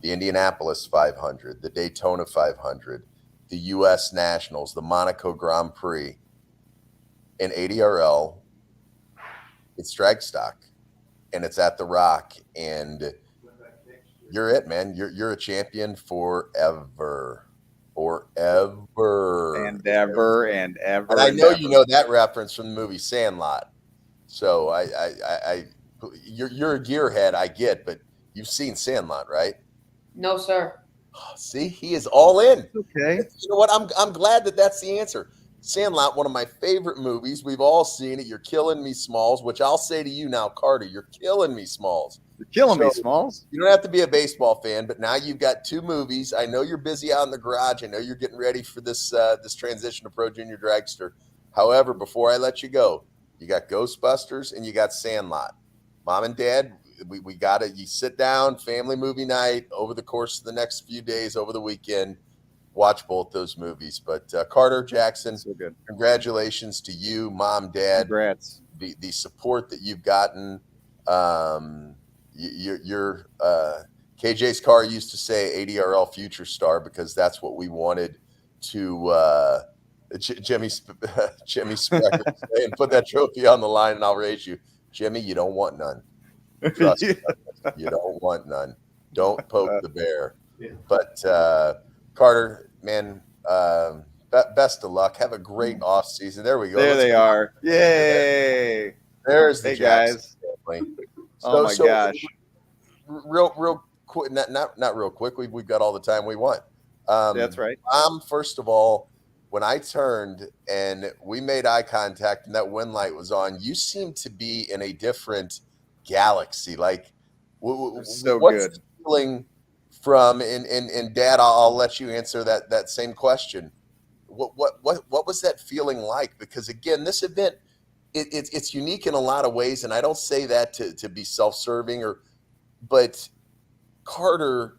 the Indianapolis 500, the Daytona 500, the U.S. Nationals, the Monaco Grand Prix, and ADRL. It's Dragstock, and it's at the Rock, and you're it, man. You're a champion forever. forever and ever and ever. And I know ever. you know that reference from the movie Sandlot. So you're a gearhead, I get, but you've seen Sandlot, right? No, sir. See, he is all in. Okay. You know what? I'm glad that that's the answer. Sandlot, one of my favorite movies. We've all seen it. You're killing me, Smalls. Which I'll say to you now, Carter. You're killing me, Smalls. You're killing me, So, Smalls. You don't have to be a baseball fan, but now you've got 2 movies. I know you're busy out in the garage. I know you're getting ready for this this transition to Pro Junior Dragster. However, before I let you go, you got Ghostbusters and you got Sandlot. Mom and Dad, we got to, you sit down, family movie night over the course of the next few days, over the weekend, watch both those movies. But Carter, Jackson, So good. congratulations to you, Mom, Dad. Congrats. The support that you've gotten. Your KJ's car used to say ADRL Future Star because that's what we wanted to Jimmy Sprecher say, and put that trophy on the line and I'll raise you. Jimmy, you don't want none. Trust me, you don't want none. Don't poke the bear. Yeah. But Carter, man, best of luck. Have a great off season. There we go. There Let's they go. are. Yay. There's the Hey, Jackson guys. family. Oh my gosh. Real quick, not real quick. We've got all the time we want. That's right. First of all, when I turned and we made eye contact and that wind light was on, you seemed to be in a different galaxy. Like, So what's good. the feeling from? And Dad, I'll let you answer that same question. What was that feeling like? Because again, this event, it's unique in a lot of ways, and I don't say that to be self-serving but Carter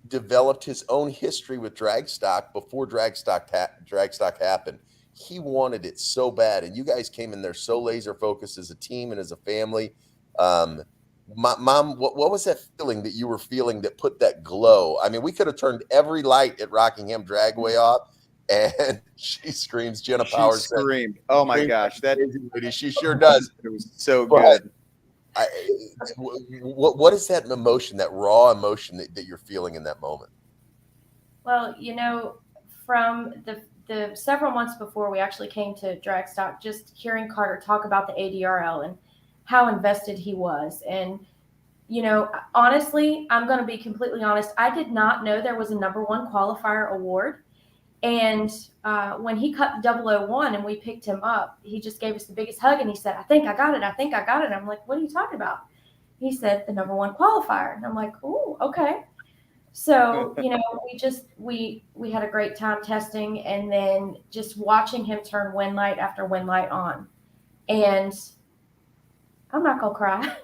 developed his own history with Dragstock before Dragstock happened. He wanted it so bad, and you guys came in there so laser focused as a team and as a family. Mom, what was that feeling that you were feeling that put that glow? I mean, we could have turned every light at Rockingham Dragway off, and she screams. Jenna She Powers screamed. Oh my gosh. That crazy lady. She sure does. it was so But- good. What is that emotion, that raw emotion that you're feeling in that moment? Well, from the several months before we actually came to Dragstock, just hearing Carter talk about the ADRL and how invested he was. And, honestly, I'm going to be completely honest. I did not know there was a #1 qualifier award. And when he cut 001 and we picked him up, he just gave us the biggest hug and he said, I think I got it. I think I got it. I'm like, what are you talking about? He said the #1 qualifier. And I'm like, oh, okay. So, we had a great time testing and then just watching him turn wind light after wind light on. And I'm not going to cry.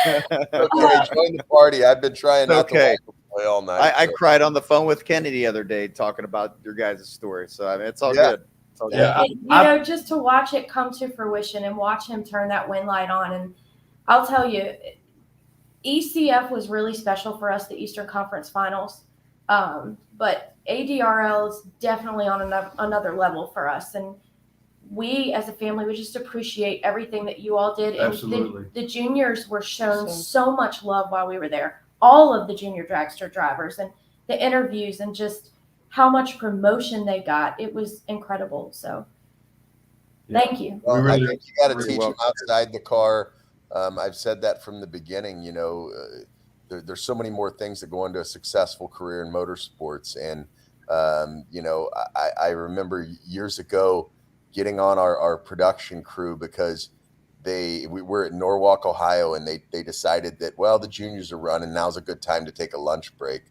Okay, join the party. I've been trying not to walk away all night. I cried on the phone with Kenny the other day talking about your guys' story. So I mean, it's all good. It's all Yeah. good. Just to watch it come to fruition and watch him turn that wind light on. And I'll tell you, ECF was really special for us, the Eastern Conference Finals. But ADRL is definitely on another level for us. And we as a family, we just appreciate everything that you all did. And Absolutely. the juniors were shown so much love while we were there. All of the junior dragster drivers and the interviews and just how much promotion they got. It was incredible. So thank you. Well, We really- I think you got to really teach them welcome. outside the car. I've said that from the beginning. There's so many more things that go into a successful career in motorsports. And, I remember years ago getting on our production crew because we were at Norwalk, Ohio, and they decided that, well, the juniors are running. Now's a good time to take a lunch break.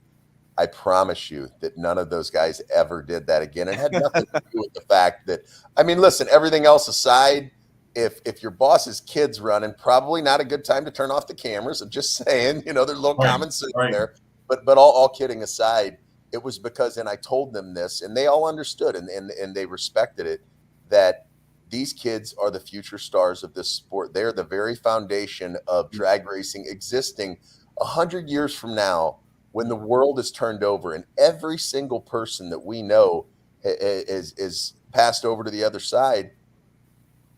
I promise you that none of those guys ever did that again. It had nothing to do with the fact that, I mean, listen, everything else aside, if your boss's kid's running, probably not a good time to turn off the cameras. I'm just saying, there's a little common sense there. But all kidding aside, it was because, and I told them this, and they all understood and they respected it, that these kids are the future stars of this sport. They're the very foundation of drag racing existing 100 years from now, when the world is turned over and every single person that we know is passed over to the other side.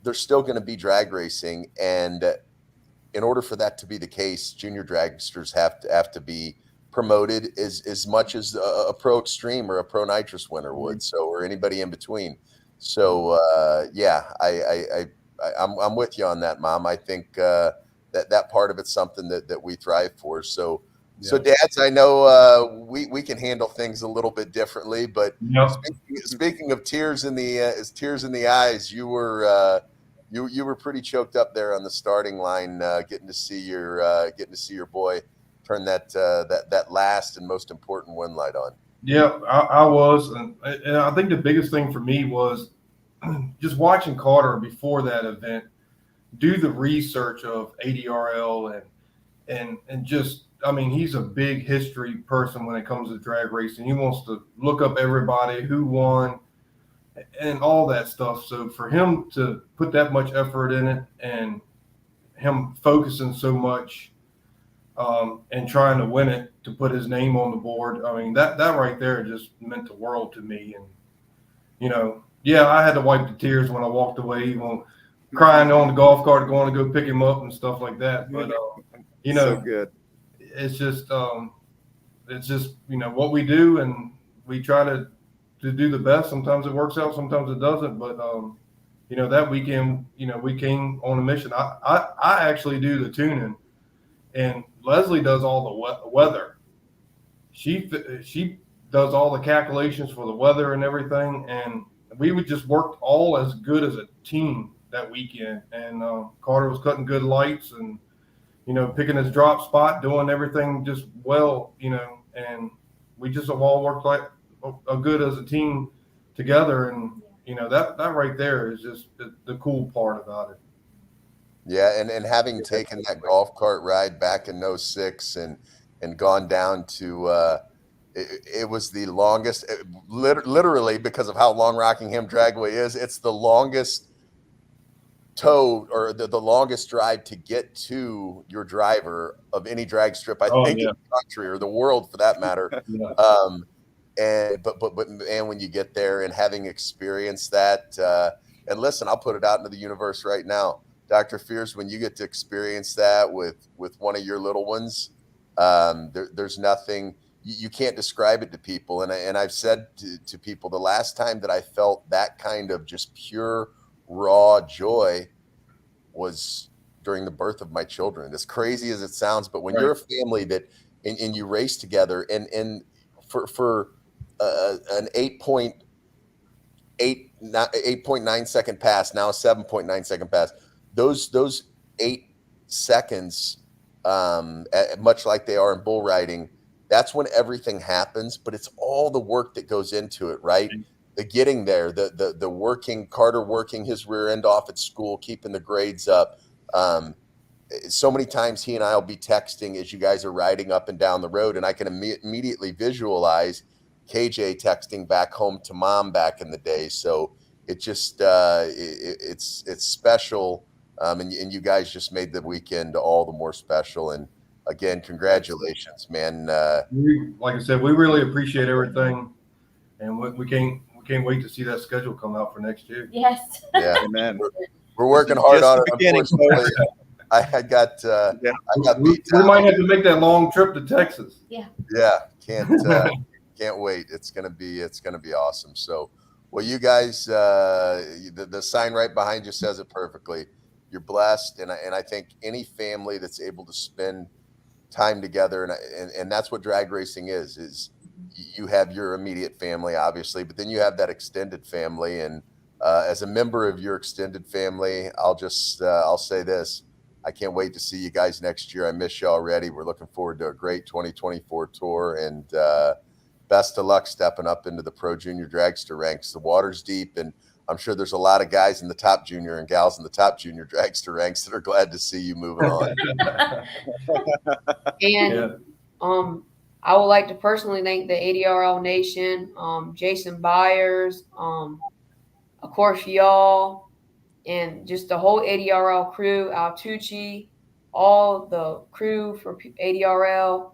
There's still going to be drag racing, and in order for that to be the case, junior dragsters have to be promoted as much as a pro extreme or a pro nitrous winner would. So, or anybody in between. So, yeah, I'm with you on that, Mom. I think that part of it's something that we thrive for. So, so dads, I know we can handle things a little bit differently, but speaking of tears in the eyes, you were you were pretty choked up there on the starting line, getting to see your boy turn that last and most important win light on. Yeah, I was, and I think the biggest thing for me was just watching Carter before that event do the research of ADRL and just, I mean, he's a big history person when it comes to drag racing. He wants to look up everybody who won and all that stuff. So for him to put that much effort in it and him focusing so much and trying to win it to put his name on the board, I mean, that right there just meant the world to me. And, you know, yeah, I had to wipe the tears when I walked away, crying on the golf cart, going to go pick him up and stuff like that. But, you know, so good. It's just, you know, what we do, and we try to do the best. Sometimes it works out, sometimes it doesn't. But, you know, that weekend, you know, we came on a mission. I actually do the tuning, and Leslie does all the weather. She does all the calculations for the weather and everything. And we would just work all as good as a team that weekend. And Carter was cutting good lights and, you know, picking his drop spot, doing everything just well, you know, and we just all worked like a good as a team together. And, you know, that right there is just the cool part about it. Yeah, and having taken that golf cart ride back in 06 and gone down to it was the longest, literally because of how long Rockingham Dragway is, it's the longest tow or the longest drive to get to your driver of any drag strip, I think, in the country or the world for that matter. And when you get there and having experienced that, and listen, I'll put it out into the universe right now. Dr. Fears, when you get to experience that with one of your little ones, there's nothing, you can't describe it to people. And I've said to people, the last time that I felt that kind of just pure raw joy was during the birth of my children. As crazy as it sounds, but when you're a family that and you race together and for an 8.9 second pass, now a 7.9 second pass, those 8 seconds, much like they are in bull riding, that's when everything happens. But it's all the work that goes into it, right? The getting there, the working, Carter working his rear end off at school, keeping the grades up. So many times he and I will be texting as you guys are riding up and down the road, and I can immediately visualize KJ texting back home to Mom back in the day. So it just it's special, and you guys just made the weekend all the more special. And again, congratulations, man. Like I said, we really appreciate everything, and we can't wait to see that schedule come out for next year. Yes. Yeah, Amen. We're working hard on it. Beginning, I got we might have to make that long trip to Texas. Yeah. Yeah, can't wait. It's gonna be awesome. So, well, you guys, the sign right behind you says it perfectly. You're blessed, and I think any family that's able to spend time together, and that's what drag racing is you have your immediate family, obviously, but then you have that extended family. And as a member of your extended family, I'll say this: I can't wait to see you guys next year. I miss you already. We're looking forward to a great 2024 tour, and best of luck stepping up into the pro junior dragster ranks. The water's deep, and I'm sure there's a lot of guys in the top junior and gals in the top junior dragster ranks that are glad to see you moving on. And I would like to personally thank the ADRL Nation, Jason Byers, of course y'all, and just the whole ADRL crew, Al Tucci, all the crew for ADRL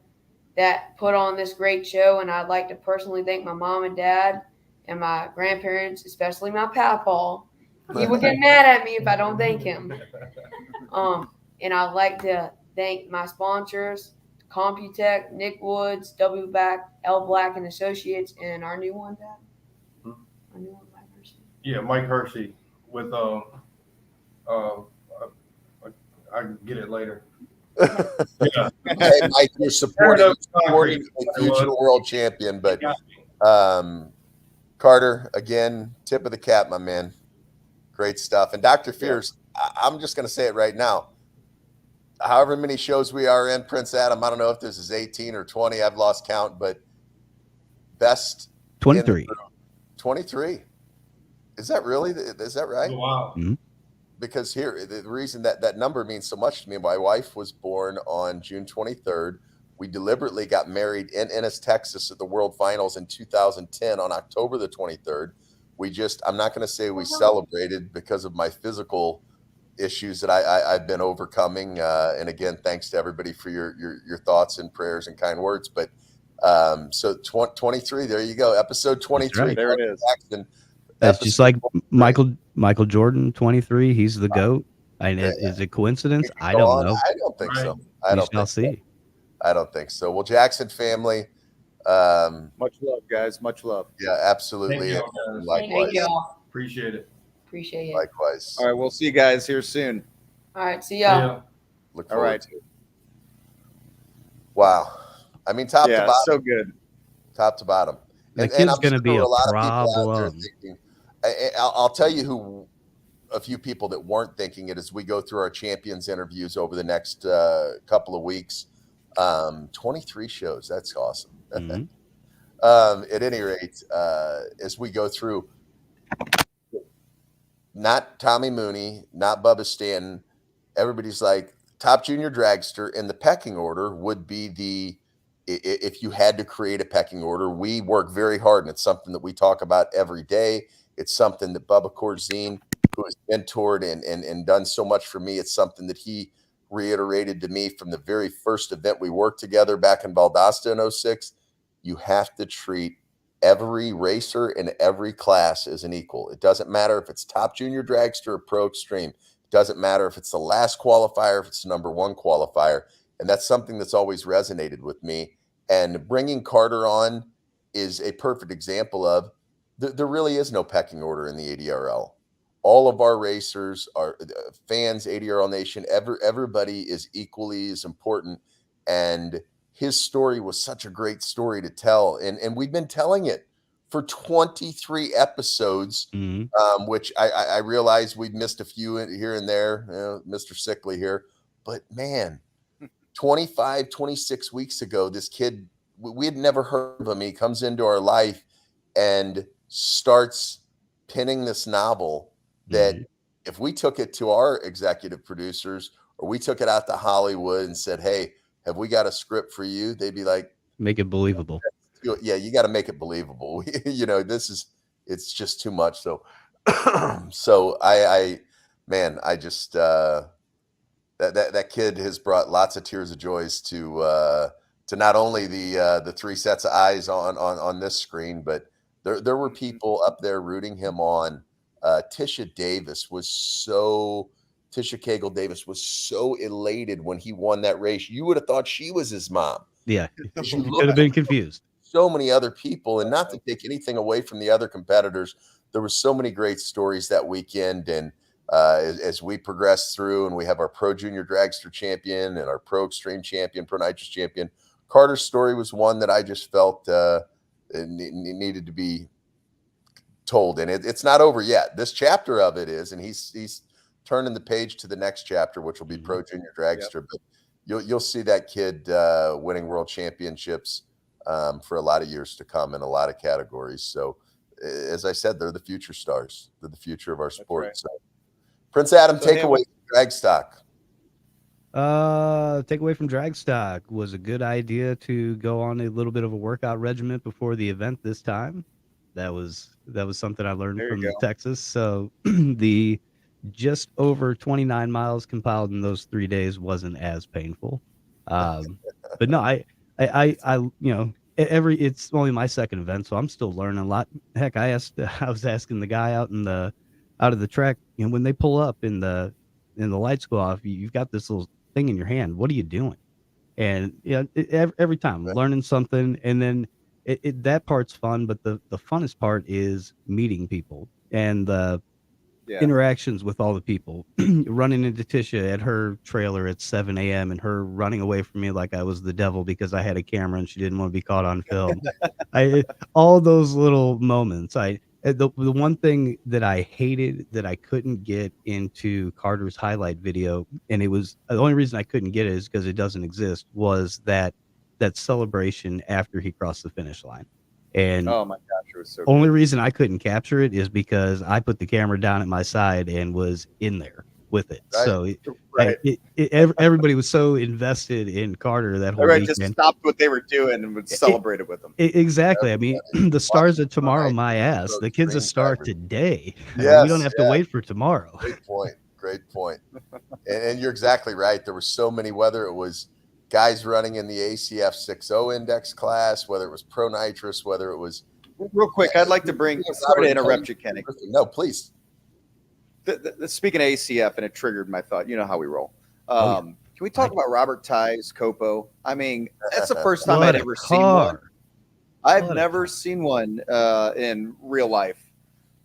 that put on this great show. And I'd like to personally thank my mom and dad and my grandparents, especially my papa. He would get mad at me if I don't thank him. And I'd like to thank my sponsors, Computech, Nick Woods, W Back, L Black and Associates, and our new one, Dad. Our new one, Mike Hershey. Yeah, Mike Hershey with I can get it later. Yeah. Hey, Mike, you're supporting a future world champion, but Carter, again, tip of the cap, my man. Great stuff. And Dr. Fears, I'm just going to say it right now. However many shows we are in, Prince Adam, I don't know if this is 18 or 20. I've lost count, but best 23. 23. Is that right? Oh, wow. Mm-hmm. Because here, the reason that number means so much to me, my wife was born on June 23rd. We deliberately got married in Ennis, Texas at the World Finals in 2010 on October the 23rd. I'm not going to say we celebrated because of my physical issues that I've been overcoming. And again, thanks to everybody for your thoughts and prayers and kind words. But so 23, there you go. Episode 23. Right. There it is. Jackson, That's just like Michael Jordan, 23. He's the GOAT. Is it coincidence? I don't know. I don't think so. We shall see. I don't think so. Well, Jackson family. Much love, guys. Much love. Yeah, absolutely. Thank you, guys. Likewise. Thank y'all. Appreciate it. Appreciate it. Likewise. All right, we'll see you guys here soon. All right, see y'all. Yeah. Look All forward right. to it. Wow. I mean, top to bottom. So good. Top to bottom. The kid's going to be a lot of people out there problem. thinking, I'll tell you a few people that weren't thinking it as we go through our champions interviews over the next couple of weeks. 23 shows. That's awesome. Mm-hmm. At any rate, as we go through, not Tommy Mooney, not Bubba Stanton, everybody's like top junior dragster in the pecking order would be if you had to create a pecking order. We work very hard, and it's something that we talk about every day. It's something that Bubba Corzine, who has mentored and done so much for me, it's something that he reiterated to me from the very first event we worked together back in Valdosta in 06. You have to treat every racer in every class as an equal. It doesn't matter if it's top junior dragster or pro extreme. It doesn't matter if it's the last qualifier, if it's the number one qualifier. And that's something that's always resonated with me. And bringing Carter on is a perfect example of there really is no pecking order in the ADRL. All of our racers are fans, ADRL Nation, everybody is equally as important. And his story was such a great story to tell. And we've been telling it for 23 episodes, which I realize we've missed a few here and there, Mr. Sickly here. But man, 25, 26 weeks ago, this kid, we had never heard of him. He comes into our life and starts pinning this novel that if we took it to our executive producers or we took it out to Hollywood and said, hey, have we got a script for you? They'd be like, make it believable. Yeah, you got to make it believable. It's just too much. So, I just, that kid has brought lots of tears of joys to not only the three sets of eyes on this screen, but there were people up there rooting him on. Tisha Cagle Davis was so elated when he won that race. You would have thought she was his mom. Yeah, she could have been confused. So many other people, and not to take anything away from the other competitors, there were so many great stories that weekend. And as we progress through, and we have our Pro Junior Dragster champion and our Pro Extreme champion, Pro Nitrous champion, Carter's story was one that I just felt it needed to be told. And it's not over yet. This chapter of it is, and he's turning the page to the next chapter, which will be Pro Junior Dragster. But you'll see that kid winning world championships for a lot of years to come in a lot of categories. So, as I said, they're the future stars. They're the future of our sport. Right. So, Prince Adam, takeaway from Dragstock. Takeaway from Dragstock was a good idea to go on a little bit of a workout regimen before the event this time. That was something I learned from Texas. So the just over 29 miles compiled in those 3 days wasn't as painful. But no, it's only my second event, so I'm still learning a lot. Heck, I was asking the guy out of the track, when they pull up and the lights go off, you've got this little thing in your hand. What are you doing? And yeah, every time learning something, and then that part's fun. But the funnest part is meeting people and the Yeah. interactions with all the people. Running into Tisha at her trailer at 7 a.m. and her running away from me like I was the devil because I had a camera and she didn't want to be caught on film. All those little moments. The one thing that I hated that I couldn't get into Carter's highlight video, and it was the only reason I couldn't get it is because it doesn't exist, was that celebration after he crossed the finish line. And Oh my gosh, it was so only good. reason I couldn't capture it is because I put the camera down at my side and was in there with it. Right. So Right. everybody was so invested in Carter that whole Everybody just weekend. stopped what they were doing and would celebrate it with them. Exactly. I mean, the stars of tomorrow, Right. my ass. The kid's a star today. Yes, We don't have to wait for tomorrow. Great point. Great point. And you're exactly right. There were so many, whether it was guys running in the ACF 6.0 index class, whether it was pro nitrous, whether it was. Real quick, I'd like to bring. Sorry to interrupt you, Kenny. No, please. Speaking of ACF, and it triggered my thought. You know how we roll. Can we talk about Robert Ty's Copo? I mean, that's the first time I'd ever seen one. I've never seen one in real life.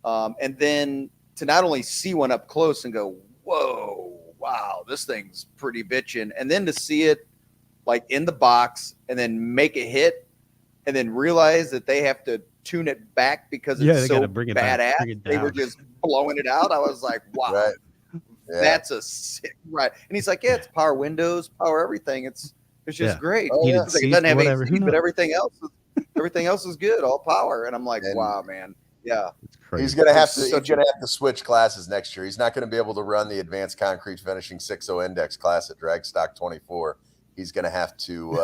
And then to not only see one up close and go, whoa, wow, this thing's pretty bitchin'. And then to see it like in the box and then make a hit and then realize that they have to tune it back because it's so badass. They were just blowing it out. I was like, wow, Right. Yeah. that's a sick ride. And he's like, yeah, it's power windows, power everything. It's just great. Oh, yeah. It's like, it doesn't have AC, but everything else is good, all power. And I'm like, wow, man. Yeah. He's gonna have to switch classes next year. He's not going to be able to run the advanced concrete finishing 6.0 index class at Dragstock 24. He's going to have to.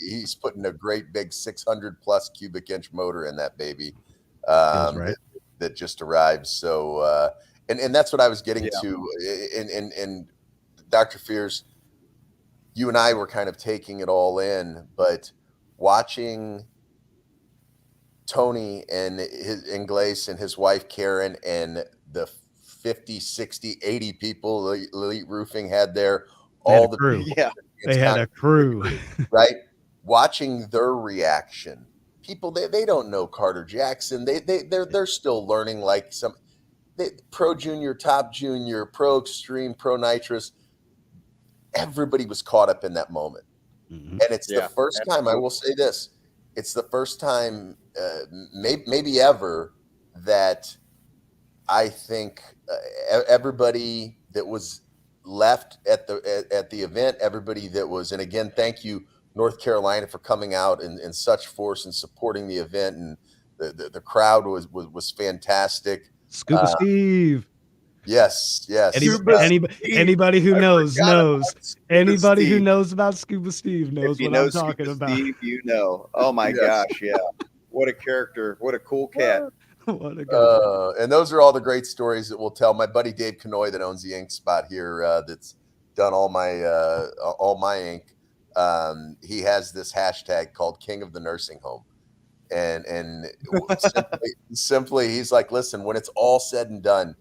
He's putting a great big 600 plus cubic inch motor in that baby that just arrived. So, and that's what I was getting to. And Dr. Fears, you and I were kind of taking it all in, but watching Tony and his Inglace and his wife Karen and the 50, 60, 80 people Elite Roofing had there, all the crew. People, yeah, they had a crew, right? Watching their reaction. People they don't know Carter Jackson. They're still learning, like pro junior, top junior, pro extreme, pro nitrous. Everybody was caught up in that moment. Mm-hmm. And it's the first time, I will say this, it's the first time maybe ever that I think everybody that was left at the event, everybody that was, and again, thank you North Carolina for coming out in such force and supporting the event, and the crowd was fantastic. Scuba Steve. Yes. Anybody who knows. Anybody who knows about Scuba Steve knows what I'm talking about. Steve, you know. Oh my gosh, yeah. What a character. What a cool cat. What a guy. And those are all the great stories that we'll tell. My buddy Dave Canoy that owns the ink spot here, that's done all my ink. He has this hashtag called King of the Nursing Home. And simply he's like, listen, when it's all said and done,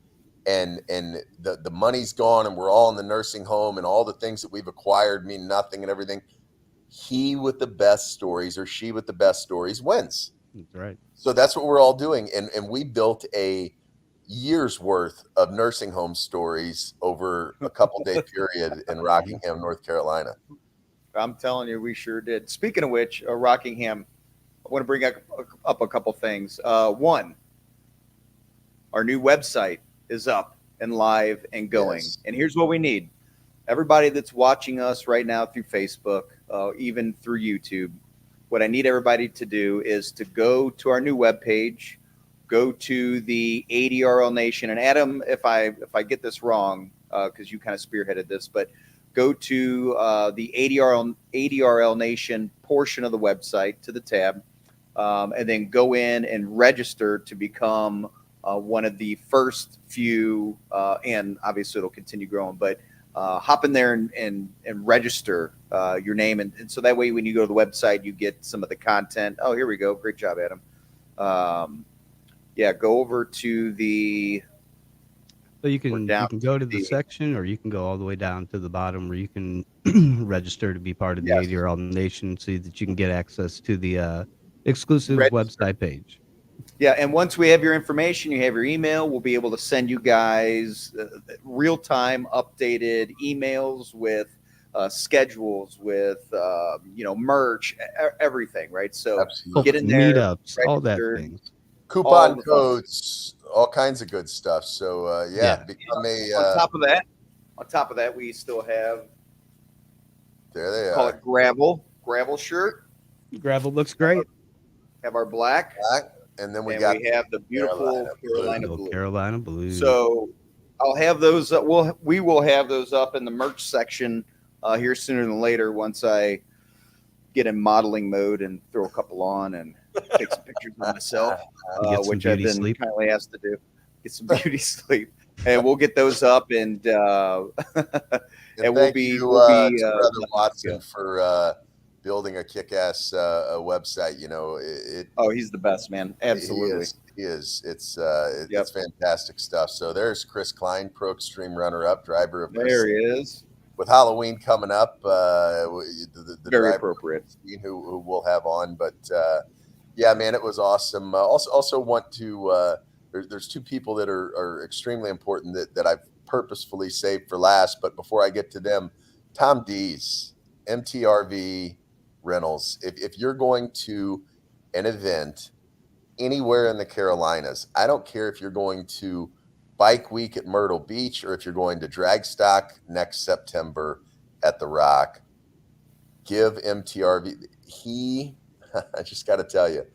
and the money's gone and we're all in the nursing home and all the things that we've acquired mean nothing and everything, he with the best stories or she with the best stories wins. That's right. So that's what we're all doing. And we built a year's worth of nursing home stories over a couple day period in Rockingham, North Carolina. I'm telling you, we sure did. Speaking of which, Rockingham, I want to bring up a couple things. One, our new website is up and live and going. Yes. And here's what we need. Everybody that's watching us right now through Facebook, even through YouTube, what I need everybody to do is to go to our new webpage, go to the ADRL Nation. And Adam, if I get this wrong, because you kind of spearheaded this, but go to the ADRL Nation portion of the website to the tab, and then go in and register to become one of the first few, and obviously it'll continue growing, but hop in there and register your name. And so that way, when you go to the website, you get some of the content. Oh, here we go. Great job, Adam. Go over to the So you We're can down go to the the- section, or you can go all the way down to the bottom where you can register to be part of the Yes. ADRL Nation, so that you can get access to the exclusive Register. website page. Yeah, and once we have your information, you have your email, we'll be able to send you guys real-time updated emails with schedules, with merch, everything, right? So Absolutely. get in there, Meetups, all that register. things. all Coupon the fun. codes, all kinds of good stuff. So Yeah. become a. On top of that, we still have There they call are. it gravel shirt. Gravel looks great. Have our black, Black, and then we and got we have the beautiful Carolina Little blue. Carolina blue. So I'll have those. We will have those up in the merch section here sooner than later. Once I get in modeling mode and throw a couple on and take some pictures of myself, Get some which I've beauty been sleep. kindly asked to do. Get some beauty sleep, and we'll get those up, and And we'll thank be you we'll be to Brother Watson go. for building a kick-ass website. Oh, he's the best, man. Absolutely. He is. It's Yep. it's fantastic stuff. So there's Chris Klein, Pro Extreme runner-up, driver of There he is. with Halloween coming up. The Very driver appropriate. who we'll have on, but yeah, man, it was awesome. Also want to. There's two people that are extremely important that I've purposefully saved for last. But before I get to them, Tom D's MTRV Rentals. If you're going to an event anywhere in the Carolinas, I don't care if you're going to Bike Week at Myrtle Beach or if you're going to Dragstock next September at the Rock, give MTRV. I just got to tell you,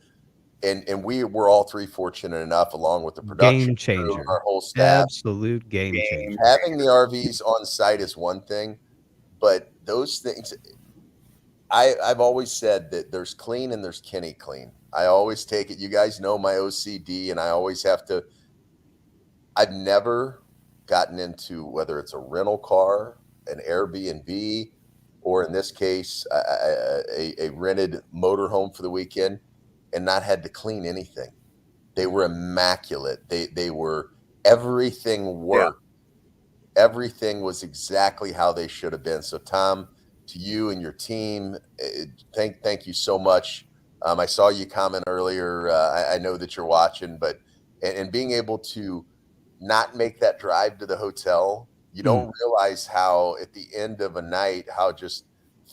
and we were all three fortunate enough, along with the production Game changer. crew, our whole staff. Absolute game changer. Having the RVs on site is one thing, but those things, I've always said that there's clean and there's Kenny clean. I always take it. You guys know my OCD, and I always have to. I've never gotten into whether it's a rental car, an Airbnb, or in this case, a rented motorhome for the weekend, and not had to clean anything. They were immaculate. They were, everything worked. Yeah. Everything was exactly how they should have been. So Tom, to you and your team, thank you so much. I saw you comment earlier. I know that you're watching, but and being able to not make that drive to the hotel, you don't realize how at the end of a night, how just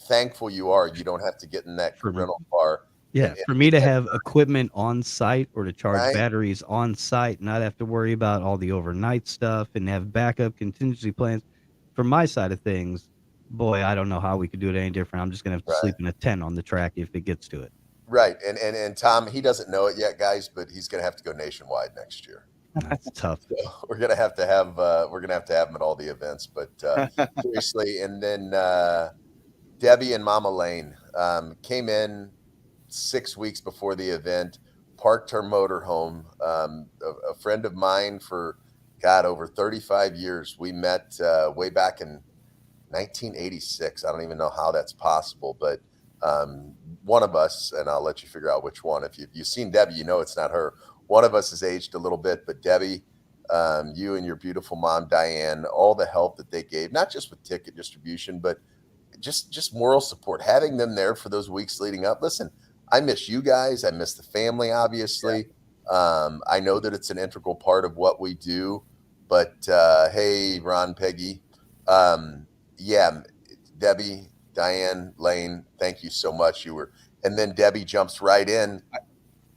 thankful you are. You don't have to get in that rental car. Yeah, for me to have equipment on site or to charge batteries on site, not have to worry about all the overnight stuff and have backup contingency plans. From my side of things, boy, I don't know how we could do it any different. I'm just going to have to sleep in a tent on the track if it gets to it. Right. And Tom, he doesn't know it yet, guys, but he's going to have to go nationwide next year. That's tough. So we're going to have to have him at all the events, but seriously. And then Debbie and Mama Lane came in 6 weeks before the event, parked her motorhome. A friend of mine for, over 35 years. We met way back in 1986. I don't even know how that's possible, but one of us, and I'll let you figure out which one. If you've seen Debbie, you know it's not her. One of us has aged a little bit, but Debbie, you and your beautiful mom, Diane, all the help that they gave, not just with ticket distribution, but just moral support, having them there for those weeks leading up. Listen, I miss you guys. I miss the family, obviously. Yeah. I know that it's an integral part of what we do, but hey, Ron, Peggy, Debbie, Diane, Lane, thank you so much. And then Debbie jumps right in.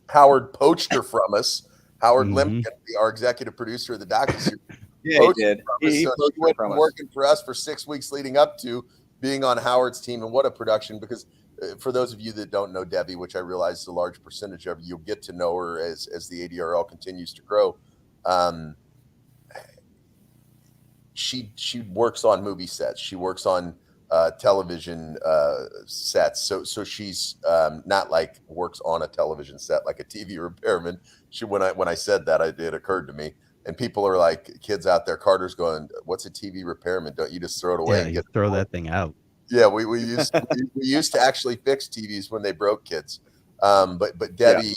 Howard poached her from us. Howard Limpkin, our executive producer of the docuseries. Yeah, he did. He went from working for us for 6 weeks leading up to being on Howard's team. And what a production, because for those of you that don't know Debbie, which I realize is a large percentage of you, you'll get to know her as the ADRL continues to grow. She works on movie sets. She works on television sets. So she's not like works on a television set like a TV repairman. When I said that, it occurred to me. And people are like, kids out there, Carter's going, "What's a TV repairman? Don't you just throw it away?" Yeah, you throw that thing out. Yeah, we used to actually fix TVs when they broke, kids. But Debbie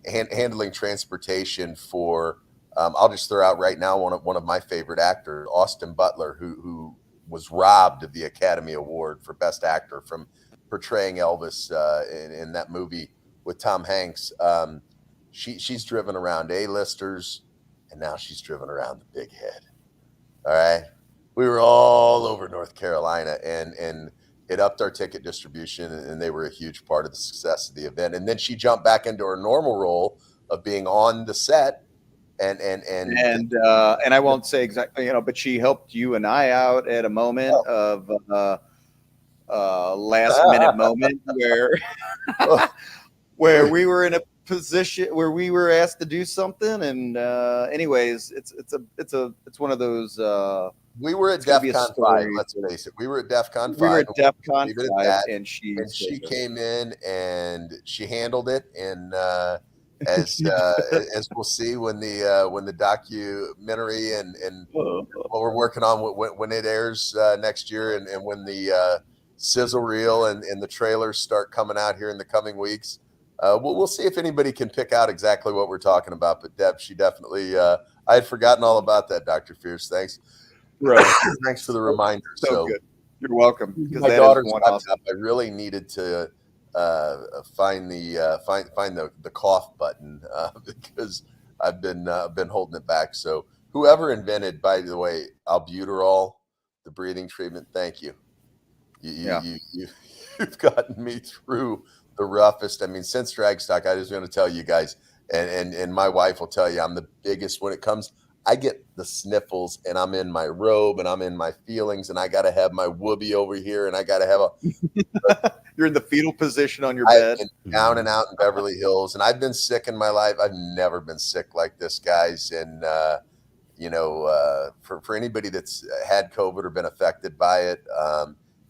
handling transportation for I'll just throw out right now one of my favorite actors, Austin Butler, who was robbed of the Academy Award for Best Actor from portraying Elvis in that movie with Tom Hanks. She's driven around A-listers, and now she's driven around the Big Head. All right. We were all over North Carolina, and it upped our ticket distribution, and they were a huge part of the success of the event. And then she jumped back into her normal role of being on the set. And I won't say exactly, but she helped you and I out at a moment of last minute moment where we were in a position where we were asked to do something. And anyways, it's one of those. We were at DEFCON 5. Let's face it. We were at DEFCON 5. We were at DEFCON 5, and she came in and she handled it. And as we'll see when the documentary and what we're working on when it airs next year, and when the sizzle reel and the trailers start coming out here in the coming weeks, we'll see if anybody can pick out exactly what we're talking about. But Deb, she definitely I had forgotten all about that, Dr. Fierce. Thanks. Right. Thanks for the reminder. So good. You're welcome. My daughter's laptop. I really needed to find the cough button because I've been holding it back. So whoever invented, by the way, albuterol, the breathing treatment, thank you. You've gotten me through the roughest. I mean, since Dragstock, I just want to tell you guys, and my wife will tell you, I'm the biggest when it comes. I get the sniffles, and I'm in my robe, and I'm in my feelings, and I got to have my whoopee over here, and I got to have a. You're in the fetal position on your bed. I've been down and out in Beverly Hills, and I've been sick in my life. I've never been sick like this, guys. And for anybody that's had COVID or been affected by it,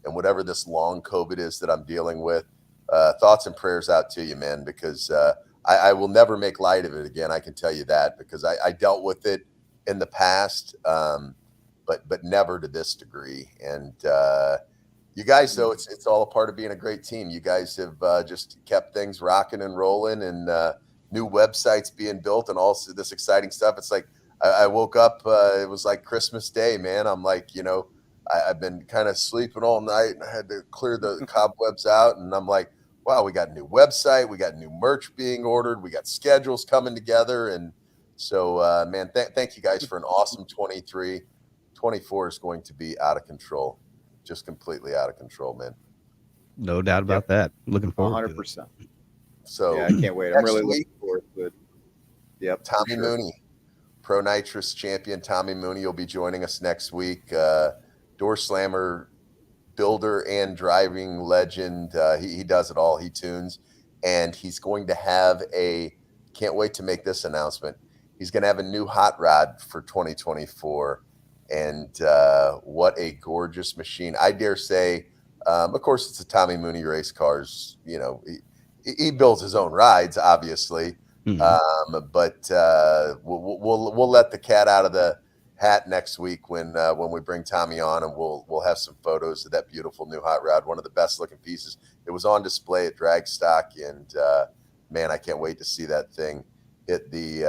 and whatever this long COVID is that I'm dealing with, thoughts and prayers out to you, man, because I will never make light of it again. I can tell you that, because I dealt with it in the past, but never to this degree. And you guys, though, it's all a part of being a great team. You guys have just kept things rocking and rolling, and new websites being built, and all this exciting stuff. It's like I woke up, it was like Christmas Day, man. I'm like, I've been kind of sleeping all night, and I had to clear the cobwebs out, and I'm like, wow, we got a new website, we got new merch being ordered, we got schedules coming together. And so, man, thank you guys for an awesome 23. 24 is going to be out of control, just completely out of control, man. No doubt about that. Looking forward 100%. to it. So yeah, I can't wait. I'm really looking forward to it. Yep. Tommy Mooney, Pro Nitrous champion Tommy Mooney will be joining us next week. Door slammer, builder, and driving legend. He does it all. He tunes, and he's going to have can't wait to make this announcement. He's going to have a new hot rod for 2024, and what a gorgeous machine. I dare say, of course, it's a Tommy Mooney race cars. He builds his own rides, obviously, but we'll let the cat out of the hat next week when we bring Tommy on, and we'll have some photos of that beautiful new hot rod, one of the best looking pieces. It was on display at Dragstock, and man, I can't wait to see that thing hit the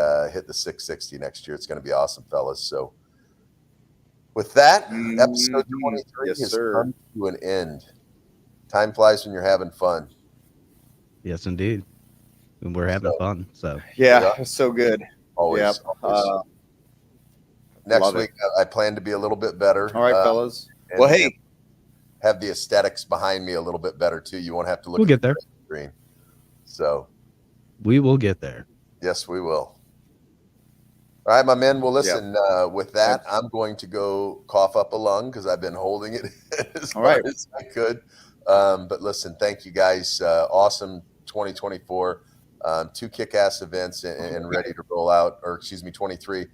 660 next year. It's going to be awesome, fellas. So with that, episode 23 has come to an end. Time flies when you're having fun. Yes, indeed. And we're having fun. So yeah, it's so good. Always. Yep. Always. Next week, I plan to be a little bit better. All right, fellas. Well, hey, have the aesthetics behind me a little bit better too. You won't have to look. We'll get there. Screen. So we will get there. Yes, we will. All right, my men. Well, listen. With that, I'm going to go cough up a lung because I've been holding it as hard as I could. But listen, thank you guys. Awesome 2024. 2 kick-ass events and ready to roll out, 23.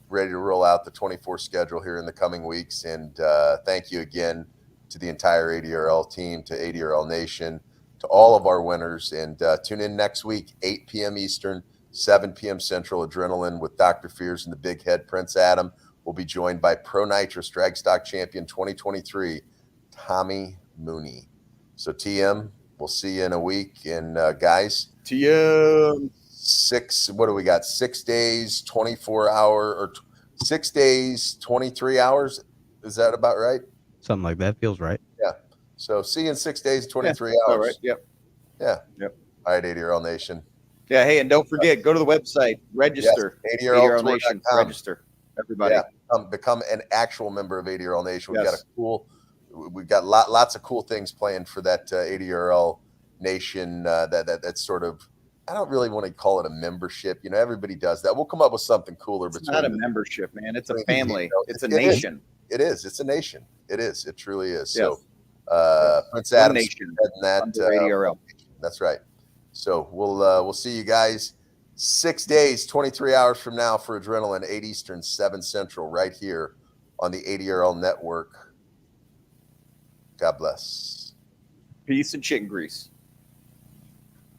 Ready to roll out the 24 schedule here in the coming weeks. And thank you again to the entire ADRL team, to ADRL Nation, to all of our winners. And tune in next week, 8 p.m. Eastern, 7 p.m. Central, Adrenaline with Dr. Fears and the Big Head Prince Adam. We'll be joined by Pro Nitrous Dragstock Champion 2023, Tommy Mooney. So TM, we'll see you in a week. And guys, TM. What do we got? 6 days, 24 hour, or 6 days, 23 hours. Is that about right? Something like that feels right. Yeah. So see you in 6 days, 23 All hours. right. Yep. Yeah. Yep. All right, 80-year-old Nation. Yeah. Hey, and don't forget, go to the website, register. Yes, 80-year-old Nation, register. Everybody. Yeah. Become an actual member of 80-year-old Nation. We've Yes. we've got lots of cool things planned for that 80-year-old Nation. That's sort of, I don't really want to call it a membership. You know, everybody does that. We'll come up with something cooler. It's not a membership, man. It's a family. It's a nation. It is. It's a nation. It is. It truly is. Yes. So, Prince Adam's nation that ADRL. That's right. So we'll see you guys 6 days, 23 hours from now for Adrenaline, 8 Eastern, 7 Central, right here on the 80RL Network. God bless. Peace and chicken grease.